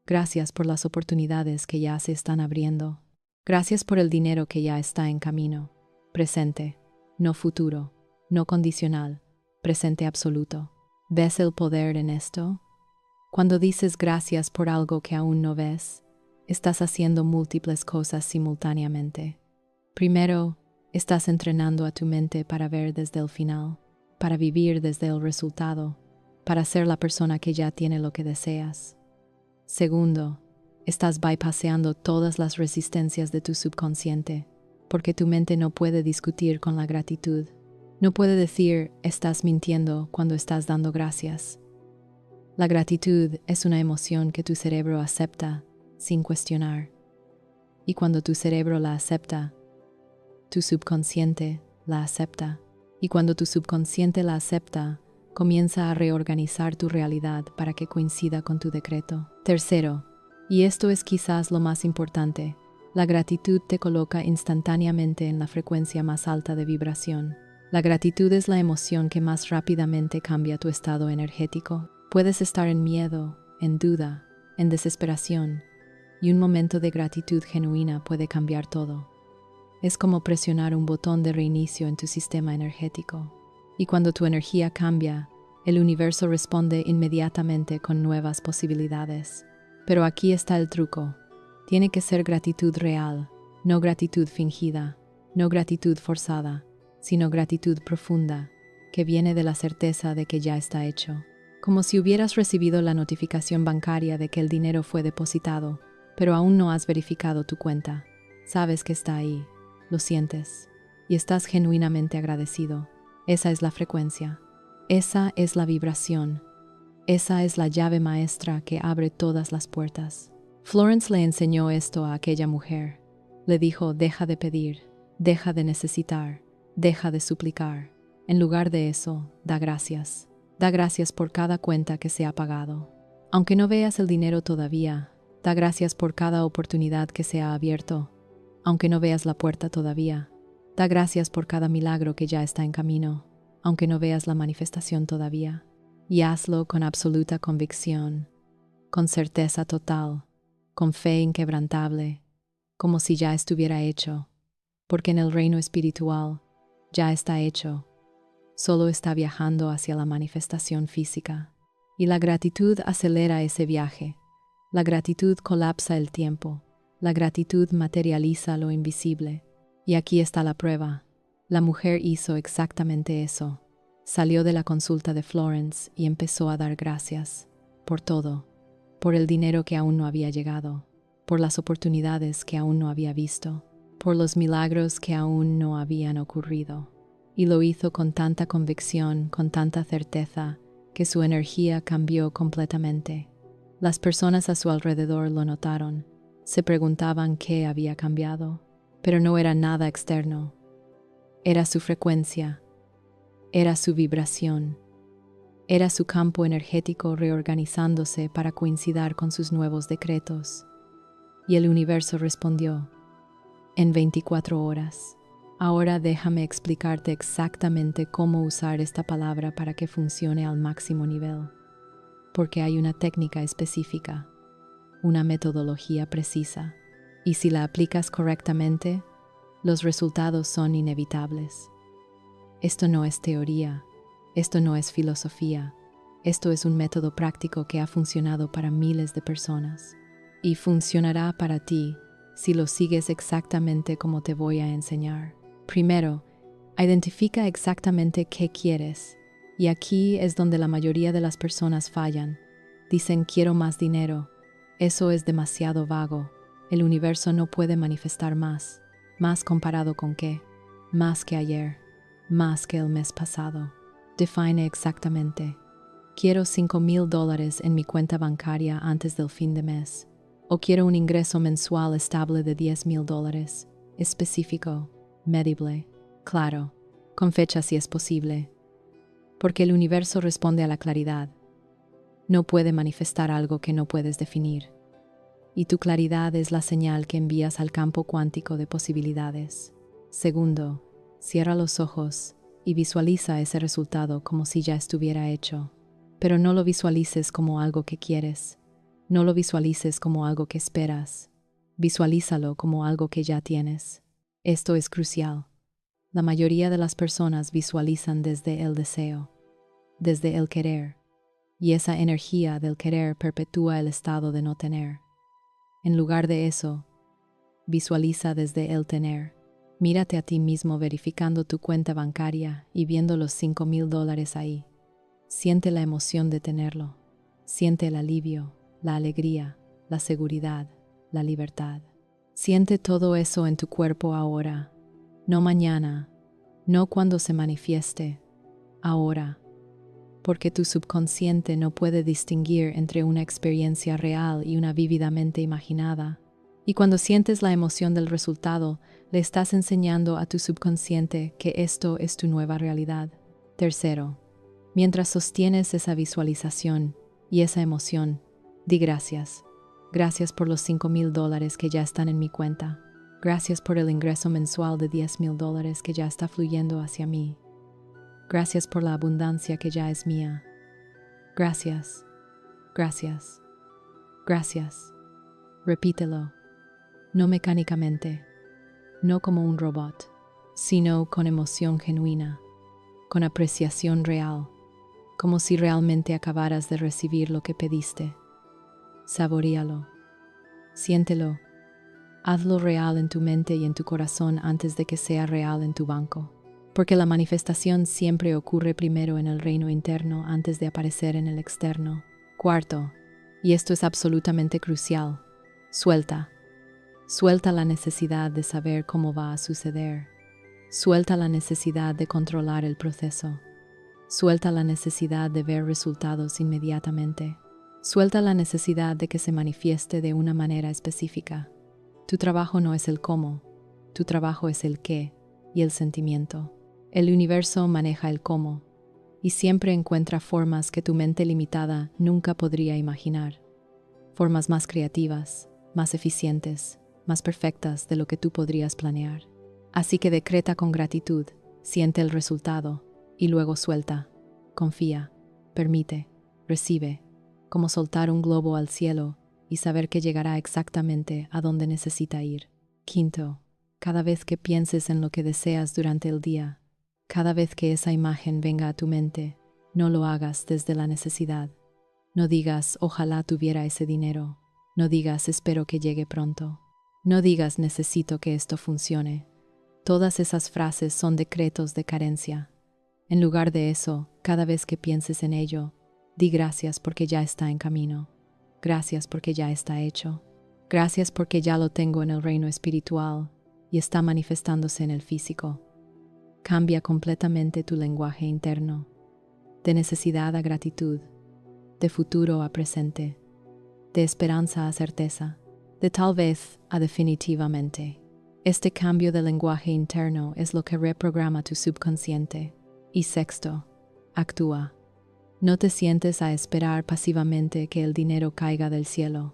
Gracias por las oportunidades que ya se están abriendo. Gracias por el dinero que ya está en camino. Presente, no futuro, no condicional, presente absoluto. ¿Ves el poder en esto? Cuando dices gracias por algo que aún no ves, estás haciendo múltiples cosas simultáneamente. Primero, estás entrenando a tu mente para ver desde el final, para vivir desde el resultado, para ser la persona que ya tiene lo que deseas. Segundo, estás bypassando todas las resistencias de tu subconsciente, porque tu mente no puede discutir con la gratitud. No puede decir, estás mintiendo cuando estás dando gracias. La gratitud es una emoción que tu cerebro acepta sin cuestionar. Y cuando tu cerebro la acepta, tu subconsciente la acepta. Y cuando tu subconsciente la acepta, comienza a reorganizar tu realidad para que coincida con tu decreto. Tercero, y esto es quizás lo más importante, la gratitud te coloca instantáneamente en la frecuencia más alta de vibración. La gratitud es la emoción que más rápidamente cambia tu estado energético. Puedes estar en miedo, en duda, en desesperación, y un momento de gratitud genuina puede cambiar todo. Es como presionar un botón de reinicio en tu sistema energético. Y cuando tu energía cambia, el universo responde inmediatamente con nuevas posibilidades. Pero aquí está el truco. Tiene que ser gratitud real, no gratitud fingida, no gratitud forzada, sino gratitud profunda, que viene de la certeza de que ya está hecho. Como si hubieras recibido la notificación bancaria de que el dinero fue depositado, pero aún no has verificado tu cuenta. Sabes que está ahí, lo sientes, y estás genuinamente agradecido. Esa es la frecuencia, esa es la vibración, esa es la llave maestra que abre todas las puertas. Florence le enseñó esto a aquella mujer. Le dijo, deja de pedir, deja de necesitar, deja de suplicar. En lugar de eso, da gracias. Da gracias por cada cuenta que se ha pagado. Aunque no veas el dinero todavía, da gracias por cada oportunidad que se ha abierto. Aunque no veas la puerta todavía, da gracias por cada milagro que ya está en camino, aunque no veas la manifestación todavía. Y hazlo con absoluta convicción, con certeza total, con fe inquebrantable, como si ya estuviera hecho, porque en el reino espiritual ya está hecho, solo está viajando hacia la manifestación física. Y la gratitud acelera ese viaje, la gratitud colapsa el tiempo, la gratitud materializa lo invisible. Y aquí está la prueba. La mujer hizo exactamente eso. Salió de la consulta de Florence y empezó a dar gracias por todo, por el dinero que aún no había llegado, por las oportunidades que aún no había visto, por los milagros que aún no habían ocurrido. Y lo hizo con tanta convicción, con tanta certeza, que su energía cambió completamente. Las personas a su alrededor lo notaron, se preguntaban qué había cambiado, pero no era nada externo. Era su frecuencia, era su vibración, era su campo energético reorganizándose para coincidir con sus nuevos decretos. Y el universo respondió, en 24 horas. Ahora déjame explicarte exactamente cómo usar esta palabra para que funcione al máximo nivel. Porque hay una técnica específica, una metodología precisa, y si la aplicas correctamente, los resultados son inevitables. Esto no es teoría, esto no es filosofía, esto es un método práctico que ha funcionado para miles de personas. Y funcionará para ti si lo sigues exactamente como te voy a enseñar. Primero, identifica exactamente qué quieres. Y aquí es donde la mayoría de las personas fallan. Dicen quiero más dinero, Eso es demasiado vago. El universo no puede manifestar más. ¿Más comparado con qué? Más que ayer. Más que el mes pasado. Define exactamente. Quiero $5,000 en mi cuenta bancaria antes del fin de mes. O quiero un ingreso mensual estable de $10,000. Específico. Medible. Claro. Con fecha si es posible. Porque el universo responde a la claridad. No puede manifestar algo que no puedes definir. Y tu claridad es la señal que envías al campo cuántico de posibilidades. Segundo, cierra los ojos y visualiza ese resultado como si ya estuviera hecho. Pero no lo visualices como algo que quieres. No lo visualices como algo que esperas. Visualízalo como algo que ya tienes. Esto es crucial. La mayoría de las personas visualizan desde el deseo, desde el querer, y esa energía del querer perpetúa el estado de no tener. En lugar de eso, visualiza desde el tener. Mírate a ti mismo verificando tu cuenta bancaria y viendo los $5,000 ahí. Siente la emoción de tenerlo. Siente el alivio, la alegría, la seguridad, la libertad. Siente todo eso en tu cuerpo ahora, no mañana, no cuando se manifieste, ahora. Porque tu subconsciente no puede distinguir entre una experiencia real y una vívidamente imaginada. Y cuando sientes la emoción del resultado, le estás enseñando a tu subconsciente que esto es tu nueva realidad. Tercero, mientras sostienes esa visualización y esa emoción, di gracias. Gracias por los $5,000 que ya están en mi cuenta. Gracias por el ingreso mensual de $10,000 que ya está fluyendo hacia mí. Gracias por la abundancia que ya es mía. Gracias, gracias, gracias. Repítelo, no mecánicamente, no como un robot, sino con emoción genuina, con apreciación real, como si realmente acabaras de recibir lo que pediste. Saboríalo, siéntelo, hazlo real en tu mente y en tu corazón antes de que sea real en tu banco. Porque la manifestación siempre ocurre primero en el reino interno antes de aparecer en el externo. Cuarto, y esto es absolutamente crucial, suelta. Suelta la necesidad de saber cómo va a suceder. Suelta la necesidad de controlar el proceso. Suelta la necesidad de ver resultados inmediatamente. Suelta la necesidad de que se manifieste de una manera específica. Tu trabajo no es el cómo, tu trabajo es el qué y el sentimiento. El universo maneja el cómo y siempre encuentra formas que tu mente limitada nunca podría imaginar. Formas más creativas, más eficientes, más perfectas de lo que tú podrías planear. Así que decreta con gratitud, siente el resultado y luego suelta. Confía, permite, recibe, como soltar un globo al cielo y saber que llegará exactamente a donde necesita ir. Quinto, cada vez que pienses en lo que deseas durante el día, cada vez que esa imagen venga a tu mente, no lo hagas desde la necesidad. No digas, ojalá tuviera ese dinero. No digas, espero que llegue pronto. No digas, necesito que esto funcione. Todas esas frases son decretos de carencia. En lugar de eso, cada vez que pienses en ello, di gracias porque ya está en camino. Gracias porque ya está hecho. Gracias porque ya lo tengo en el reino espiritual y está manifestándose en el físico. Cambia completamente tu lenguaje interno, de necesidad a gratitud, de futuro a presente, de esperanza a certeza, de tal vez a definitivamente. Este cambio de lenguaje interno es lo que reprograma tu subconsciente. Y sexto, actúa. No te sientes a esperar pasivamente que el dinero caiga del cielo.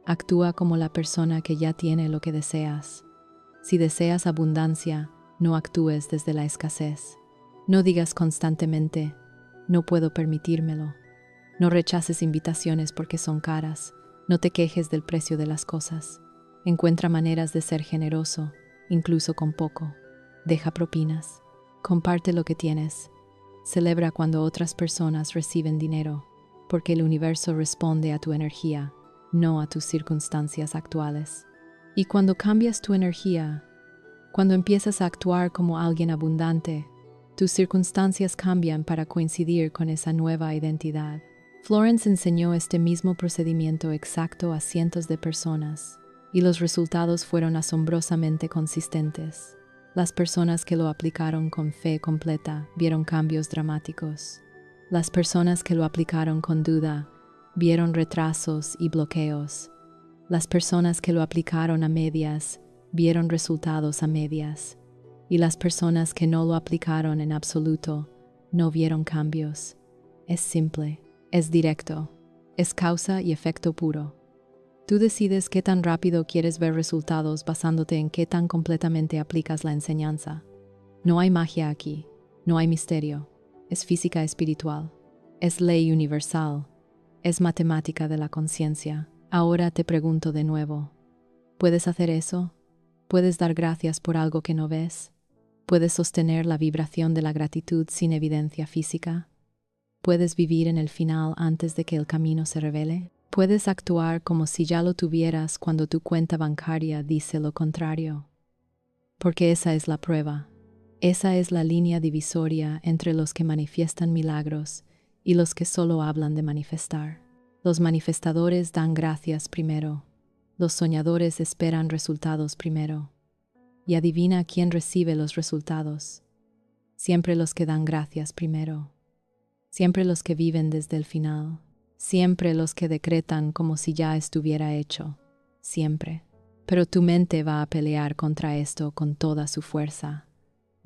Actúa como la persona que ya tiene lo que deseas. Si deseas abundancia, no actúes desde la escasez. No digas constantemente, no puedo permitírmelo. No rechaces invitaciones porque son caras. No te quejes del precio de las cosas. Encuentra maneras de ser generoso, incluso con poco. Deja propinas. Comparte lo que tienes. Celebra cuando otras personas reciben dinero, porque el universo responde a tu energía, no a tus circunstancias actuales. Y cuando cambias tu energía, cuando empiezas a actuar como alguien abundante, tus circunstancias cambian para coincidir con esa nueva identidad. Florence enseñó este mismo procedimiento exacto a cientos de personas, y los resultados fueron asombrosamente consistentes. Las personas que lo aplicaron con fe completa vieron cambios dramáticos. Las personas que lo aplicaron con duda vieron retrasos y bloqueos. Las personas que lo aplicaron a medias vieron resultados a medias. Y las personas que no lo aplicaron en absoluto no vieron cambios. Es simple, es directo, es causa y efecto puro. Tú decides qué tan rápido quieres ver resultados basándote en qué tan completamente aplicas la enseñanza. No hay magia aquí, no hay misterio. Es física espiritual, es ley universal, es matemática de la conciencia. Ahora te pregunto de nuevo, ¿puedes hacer eso? ¿Puedes dar gracias por algo que no ves? ¿Puedes sostener la vibración de la gratitud sin evidencia física? ¿Puedes vivir en el final antes de que el camino se revele? ¿Puedes actuar como si ya lo tuvieras cuando tu cuenta bancaria dice lo contrario? Porque esa es la prueba. Esa es la línea divisoria entre los que manifiestan milagros y los que solo hablan de manifestar. Los manifestadores dan gracias primero. Los soñadores esperan resultados primero. Y adivina quién recibe los resultados. Siempre los que dan gracias primero. Siempre los que viven desde el final. Siempre los que decretan como si ya estuviera hecho. Siempre. Pero tu mente va a pelear contra esto con toda su fuerza.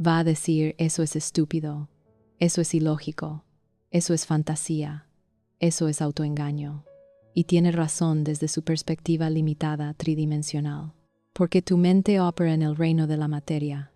Va a decir, eso es estúpido, eso es ilógico, eso es fantasía, eso es autoengaño. Y tiene razón desde su perspectiva limitada tridimensional. Porque tu mente opera en el reino de la materia,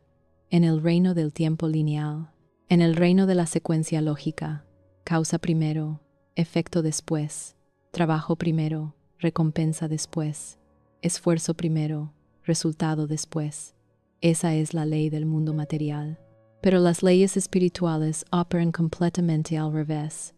en el reino del tiempo lineal, en el reino de la secuencia lógica, causa primero, efecto después, trabajo primero, recompensa después, esfuerzo primero, resultado después. Esa es la ley del mundo material. Pero las leyes espirituales operan completamente al revés.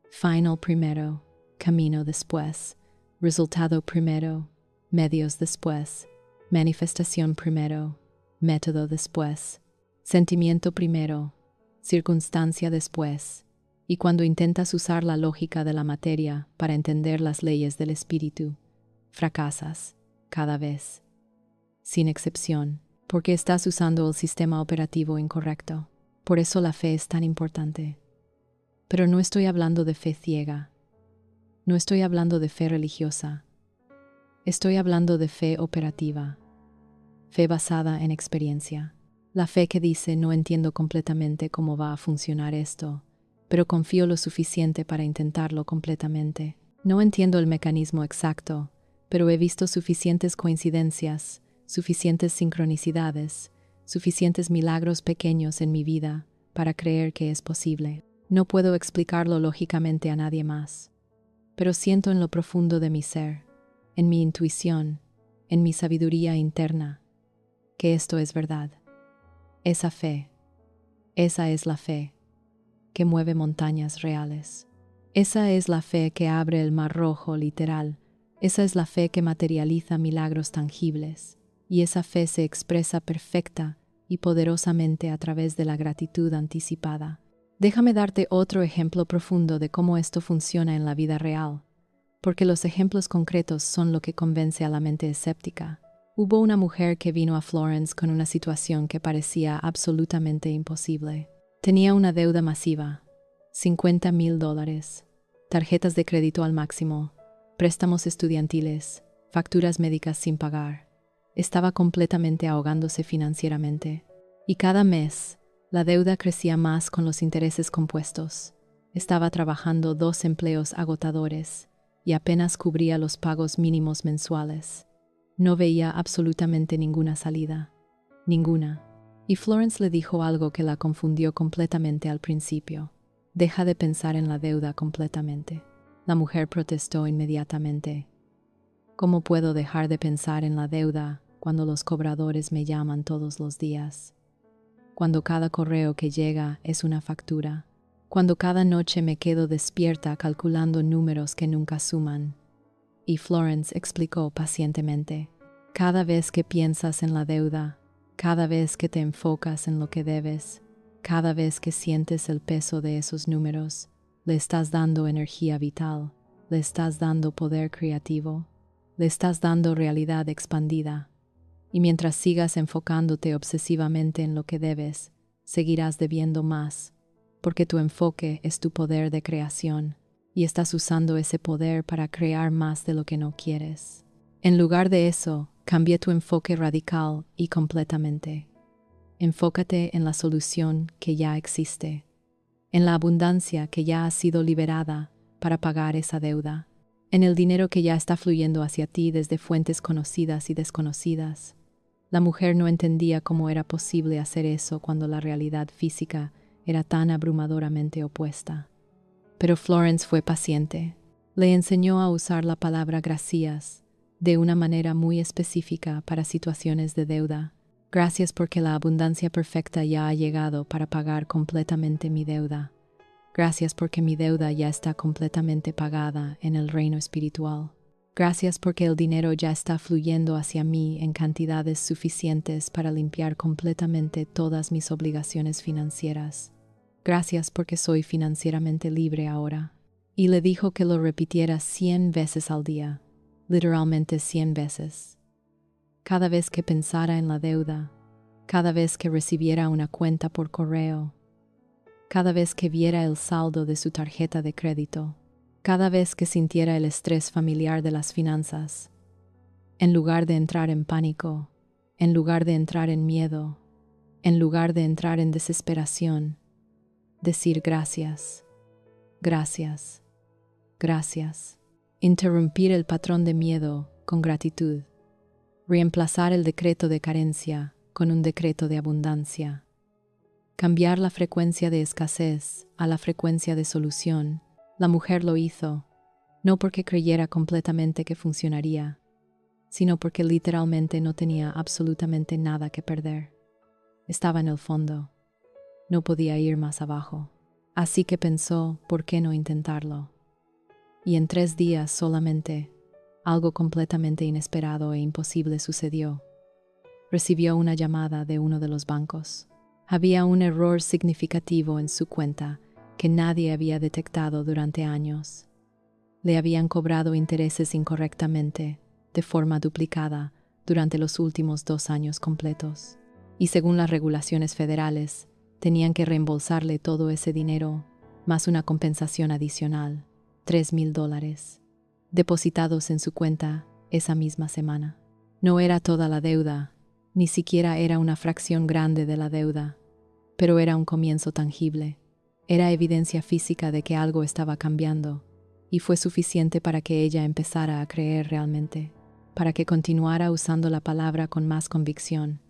Final primero, camino después, resultado primero, medios después, manifestación primero, método después, sentimiento primero, circunstancia después. Y cuando intentas usar la lógica de la materia para entender las leyes del espíritu, fracasas cada vez, sin excepción, porque estás usando el sistema operativo incorrecto. Por eso la fe es tan importante. Pero no estoy hablando de fe ciega. No estoy hablando de fe religiosa. Estoy hablando de fe operativa. Fe basada en experiencia. La fe que dice, no entiendo completamente cómo va a funcionar esto, pero confío lo suficiente para intentarlo completamente. No entiendo el mecanismo exacto, pero he visto suficientes coincidencias, suficientes sincronicidades, suficientes milagros pequeños en mi vida para creer que es posible. No puedo explicarlo lógicamente a nadie más, pero siento en lo profundo de mi ser, en mi intuición, en mi sabiduría interna, que esto es verdad. Esa es la fe que mueve montañas reales. Esa es la fe que abre el mar rojo literal. Esa es la fe que materializa milagros tangibles. Y esa fe se expresa perfecta y poderosamente a través de la gratitud anticipada. Déjame darte otro ejemplo profundo de cómo esto funciona en la vida real, porque los ejemplos concretos son lo que convence a la mente escéptica. Hubo una mujer que vino a Florence con una situación que parecía absolutamente imposible. Tenía una deuda masiva, $50,000, tarjetas de crédito al máximo, préstamos estudiantiles, facturas médicas sin pagar. Estaba completamente ahogándose financieramente. Y cada mes, la deuda crecía más con los intereses compuestos. Estaba trabajando 2 empleos agotadores y apenas cubría los pagos mínimos mensuales. No veía absolutamente ninguna salida. Ninguna. Y Florence le dijo algo que la confundió completamente al principio. Deja de pensar en la deuda completamente. La mujer protestó inmediatamente. ¿Cómo puedo dejar de pensar en la deuda cuando los cobradores me llaman todos los días? Cuando cada correo que llega es una factura. Cuando cada noche me quedo despierta calculando números que nunca suman. Y Florence explicó pacientemente. Cada vez que piensas en la deuda, cada vez que te enfocas en lo que debes, cada vez que sientes el peso de esos números, le estás dando energía vital, le estás dando poder creativo, le estás dando realidad expandida. Y mientras sigas enfocándote obsesivamente en lo que debes, seguirás debiendo más, porque tu enfoque es tu poder de creación, y estás usando ese poder para crear más de lo que no quieres. En lugar de eso, cambia tu enfoque radical y completamente. Enfócate en la solución que ya existe, en la abundancia que ya ha sido liberada para pagar esa deuda, en el dinero que ya está fluyendo hacia ti desde fuentes conocidas y desconocidas. La mujer no entendía cómo era posible hacer eso cuando la realidad física era tan abrumadoramente opuesta. Pero Florence fue paciente. Le enseñó a usar la palabra gracias de una manera muy específica para situaciones de deuda. Gracias porque la abundancia perfecta ya ha llegado para pagar completamente mi deuda. Gracias porque mi deuda ya está completamente pagada en el reino espiritual. Gracias porque el dinero ya está fluyendo hacia mí en cantidades suficientes para limpiar completamente todas mis obligaciones financieras. Gracias porque soy financieramente libre ahora. Y le dijo que lo repitiera 100 veces al día, literalmente 100 veces. Cada vez que pensara en la deuda, cada vez que recibiera una cuenta por correo, cada vez que viera el saldo de su tarjeta de crédito, cada vez que sintiera el estrés familiar de las finanzas, en lugar de entrar en pánico, en lugar de entrar en miedo, en lugar de entrar en desesperación, decir gracias, gracias, gracias. Interrumpir el patrón de miedo con gratitud. Reemplazar el decreto de carencia con un decreto de abundancia. Cambiar la frecuencia de escasez a la frecuencia de solución. La mujer lo hizo, no porque creyera completamente que funcionaría, sino porque literalmente no tenía absolutamente nada que perder. Estaba en el fondo. No podía ir más abajo. Así que pensó, ¿por qué no intentarlo? Y en 3 días solamente, algo completamente inesperado e imposible sucedió. Recibió una llamada de uno de los bancos. Había un error significativo en su cuenta que nadie había detectado durante años. Le habían cobrado intereses incorrectamente, de forma duplicada, durante los últimos 2 años completos. Y según las regulaciones federales, tenían que reembolsarle todo ese dinero, más una compensación adicional, $3,000, depositados en su cuenta esa misma semana. No era toda la deuda, ni siquiera era una fracción grande de la deuda, pero era un comienzo tangible. Era evidencia física de que algo estaba cambiando, y fue suficiente para que ella empezara a creer realmente, para que continuara usando la palabra con más convicción,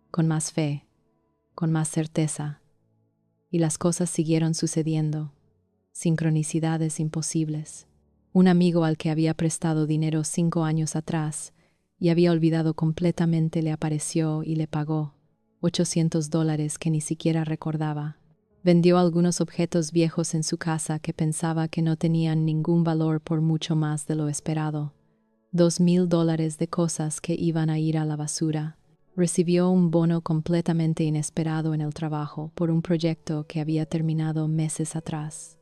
con más fe, con más certeza. Y las cosas siguieron sucediendo, sincronicidades imposibles. Un amigo al que había prestado dinero 5 años atrás y había olvidado completamente le apareció y le pagó $800 que ni siquiera recordaba. Vendió algunos objetos viejos en su casa que pensaba que no tenían ningún valor por mucho más de lo esperado. $2,000 de cosas que iban a ir a la basura. Recibió un bono completamente inesperado en el trabajo por un proyecto que había terminado meses atrás.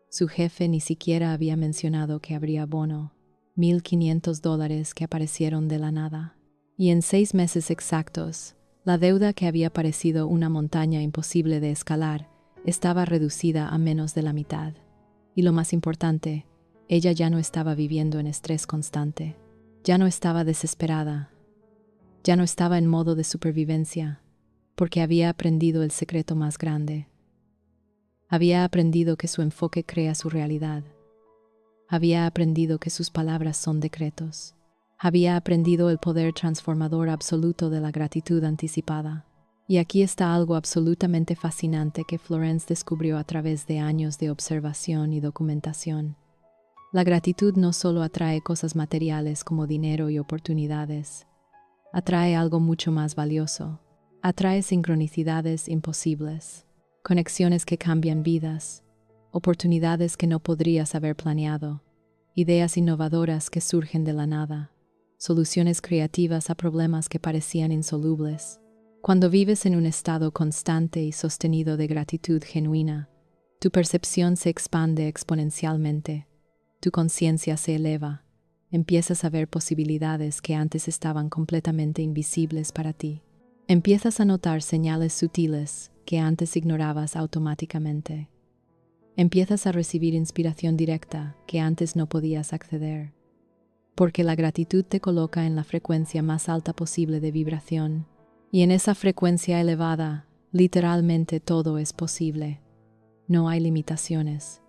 Su jefe ni siquiera había mencionado que habría bono. $1,500 que aparecieron de la nada. Y en 6 meses exactos, la deuda que había parecido una montaña imposible de escalar estaba reducida a menos de la mitad. Y lo más importante, ella ya no estaba viviendo en estrés constante. Ya no estaba desesperada. Ya no estaba en modo de supervivencia, porque había aprendido el secreto más grande. Había aprendido que su enfoque crea su realidad. Había aprendido que sus palabras son decretos. Había aprendido el poder transformador absoluto de la gratitud anticipada. Y aquí está algo absolutamente fascinante que Florence descubrió a través de años de observación y documentación. La gratitud no solo atrae cosas materiales como dinero y oportunidades. Atrae algo mucho más valioso. Atrae sincronicidades imposibles, conexiones que cambian vidas, oportunidades que no podrías haber planeado, ideas innovadoras que surgen de la nada, soluciones creativas a problemas que parecían insolubles. Cuando vives en un estado constante y sostenido de gratitud genuina, Tu percepción se expande exponencialmente, tu conciencia se eleva, empiezas a ver posibilidades que antes estaban completamente invisibles para ti. Empiezas a notar señales sutiles que antes ignorabas automáticamente. Empiezas a recibir inspiración directa que antes no podías acceder. Porque la gratitud te coloca en la frecuencia más alta posible de vibración. Y en esa frecuencia elevada, literalmente todo es posible. No hay limitaciones,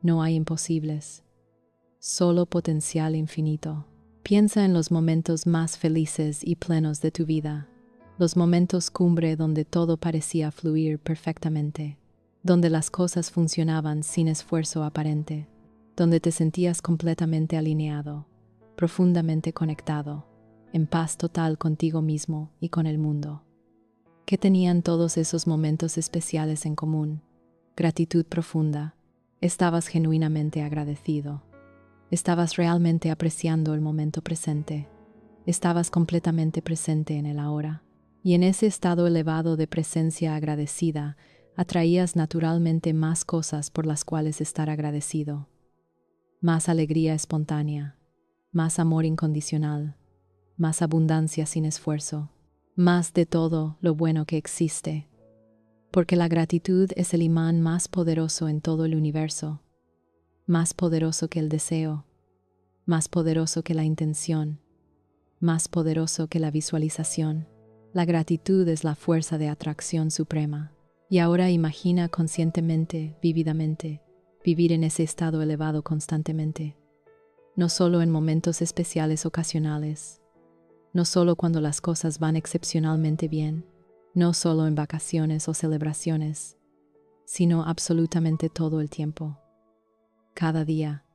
no hay imposibles, solo potencial infinito. Piensa en los momentos más felices y plenos de tu vida, los momentos cumbre donde todo parecía fluir perfectamente, donde las cosas funcionaban sin esfuerzo aparente, donde te sentías completamente alineado, profundamente conectado, en paz total contigo mismo y con el mundo. ¿Qué tenían todos esos momentos especiales en común? Gratitud profunda. Estabas genuinamente agradecido. Estabas realmente apreciando el momento presente. Estabas completamente presente en el ahora. Y en ese estado elevado de presencia agradecida, atraías naturalmente más cosas por las cuales estar agradecido. Más alegría espontánea, más amor incondicional, más abundancia sin esfuerzo, más de todo lo bueno que existe. Porque la gratitud es el imán más poderoso en todo el universo, más poderoso que el deseo, más poderoso que la intención, más poderoso que la visualización. La gratitud es la fuerza de atracción suprema. Y ahora imagina conscientemente, vívidamente, vivir en ese estado elevado constantemente. No solo en momentos especiales ocasionales, no solo cuando las cosas van excepcionalmente bien, no solo en vacaciones o celebraciones, sino absolutamente todo el tiempo, cada día,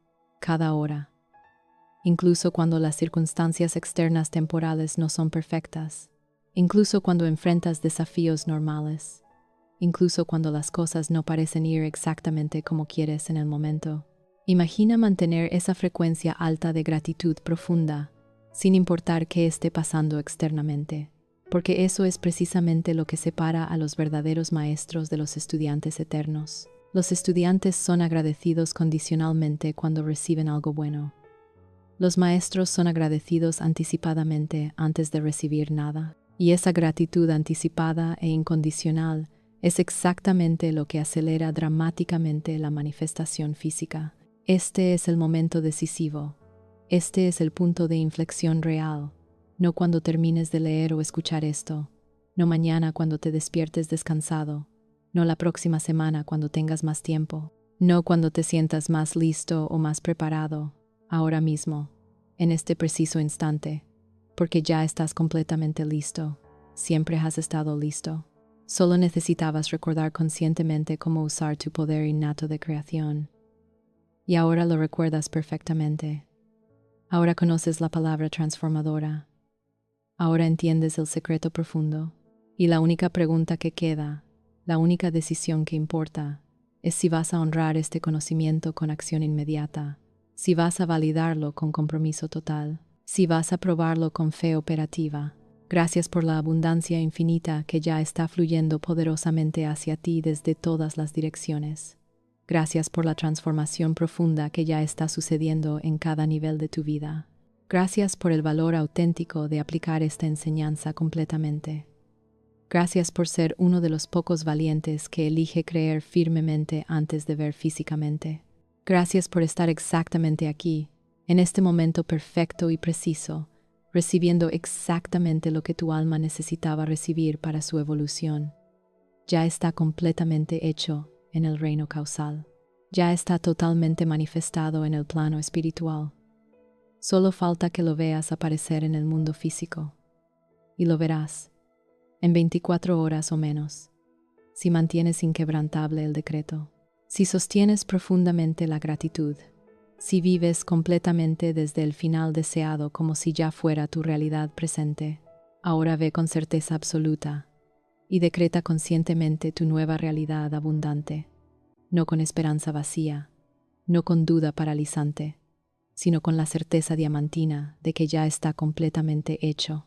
cada hora, incluso cuando las circunstancias externas temporales no son perfectas, incluso cuando enfrentas desafíos normales, incluso cuando las cosas no parecen ir exactamente como quieres en el momento. Imagina mantener esa frecuencia alta de gratitud profunda, sin importar qué esté pasando externamente, porque eso es precisamente lo que separa a los verdaderos maestros de los estudiantes eternos. Los estudiantes son agradecidos condicionalmente cuando reciben algo bueno. Los maestros son agradecidos anticipadamente antes de recibir nada, y esa gratitud anticipada e incondicional es exactamente lo que acelera dramáticamente la manifestación física. Este es el momento decisivo. Este es el punto de inflexión real. No cuando termines de leer o escuchar esto. No mañana cuando te despiertes descansado. No la próxima semana cuando tengas más tiempo. No cuando te sientas más listo o más preparado. Ahora mismo, en este preciso instante. Porque ya estás completamente listo. Siempre has estado listo. Solo necesitabas recordar conscientemente cómo usar tu poder innato de creación. Y ahora lo recuerdas perfectamente. Ahora conoces la palabra transformadora. Ahora entiendes el secreto profundo. Y la única pregunta que queda, la única decisión que importa, es si vas a honrar este conocimiento con acción inmediata, si vas a validarlo con compromiso total, si vas a probarlo con fe operativa. Gracias por la abundancia infinita que ya está fluyendo poderosamente hacia ti desde todas las direcciones. Gracias por la transformación profunda que ya está sucediendo en cada nivel de tu vida. Gracias por el valor auténtico de aplicar esta enseñanza completamente. Gracias por ser uno de los pocos valientes que elige creer firmemente antes de ver físicamente. Gracias por estar exactamente aquí, en este momento perfecto y preciso, recibiendo exactamente lo que tu alma necesitaba recibir para su evolución. Ya está completamente hecho en el reino causal. Ya está totalmente manifestado en el plano espiritual. Solo falta que lo veas aparecer en el mundo físico. Y lo verás, en 24 horas o menos, si mantienes inquebrantable el decreto, si sostienes profundamente la gratitud, si vives completamente desde el final deseado como si ya fuera tu realidad presente. Ahora ve con certeza absoluta y decreta conscientemente tu nueva realidad abundante, no con esperanza vacía, no con duda paralizante, sino con la certeza diamantina de que ya está completamente hecho.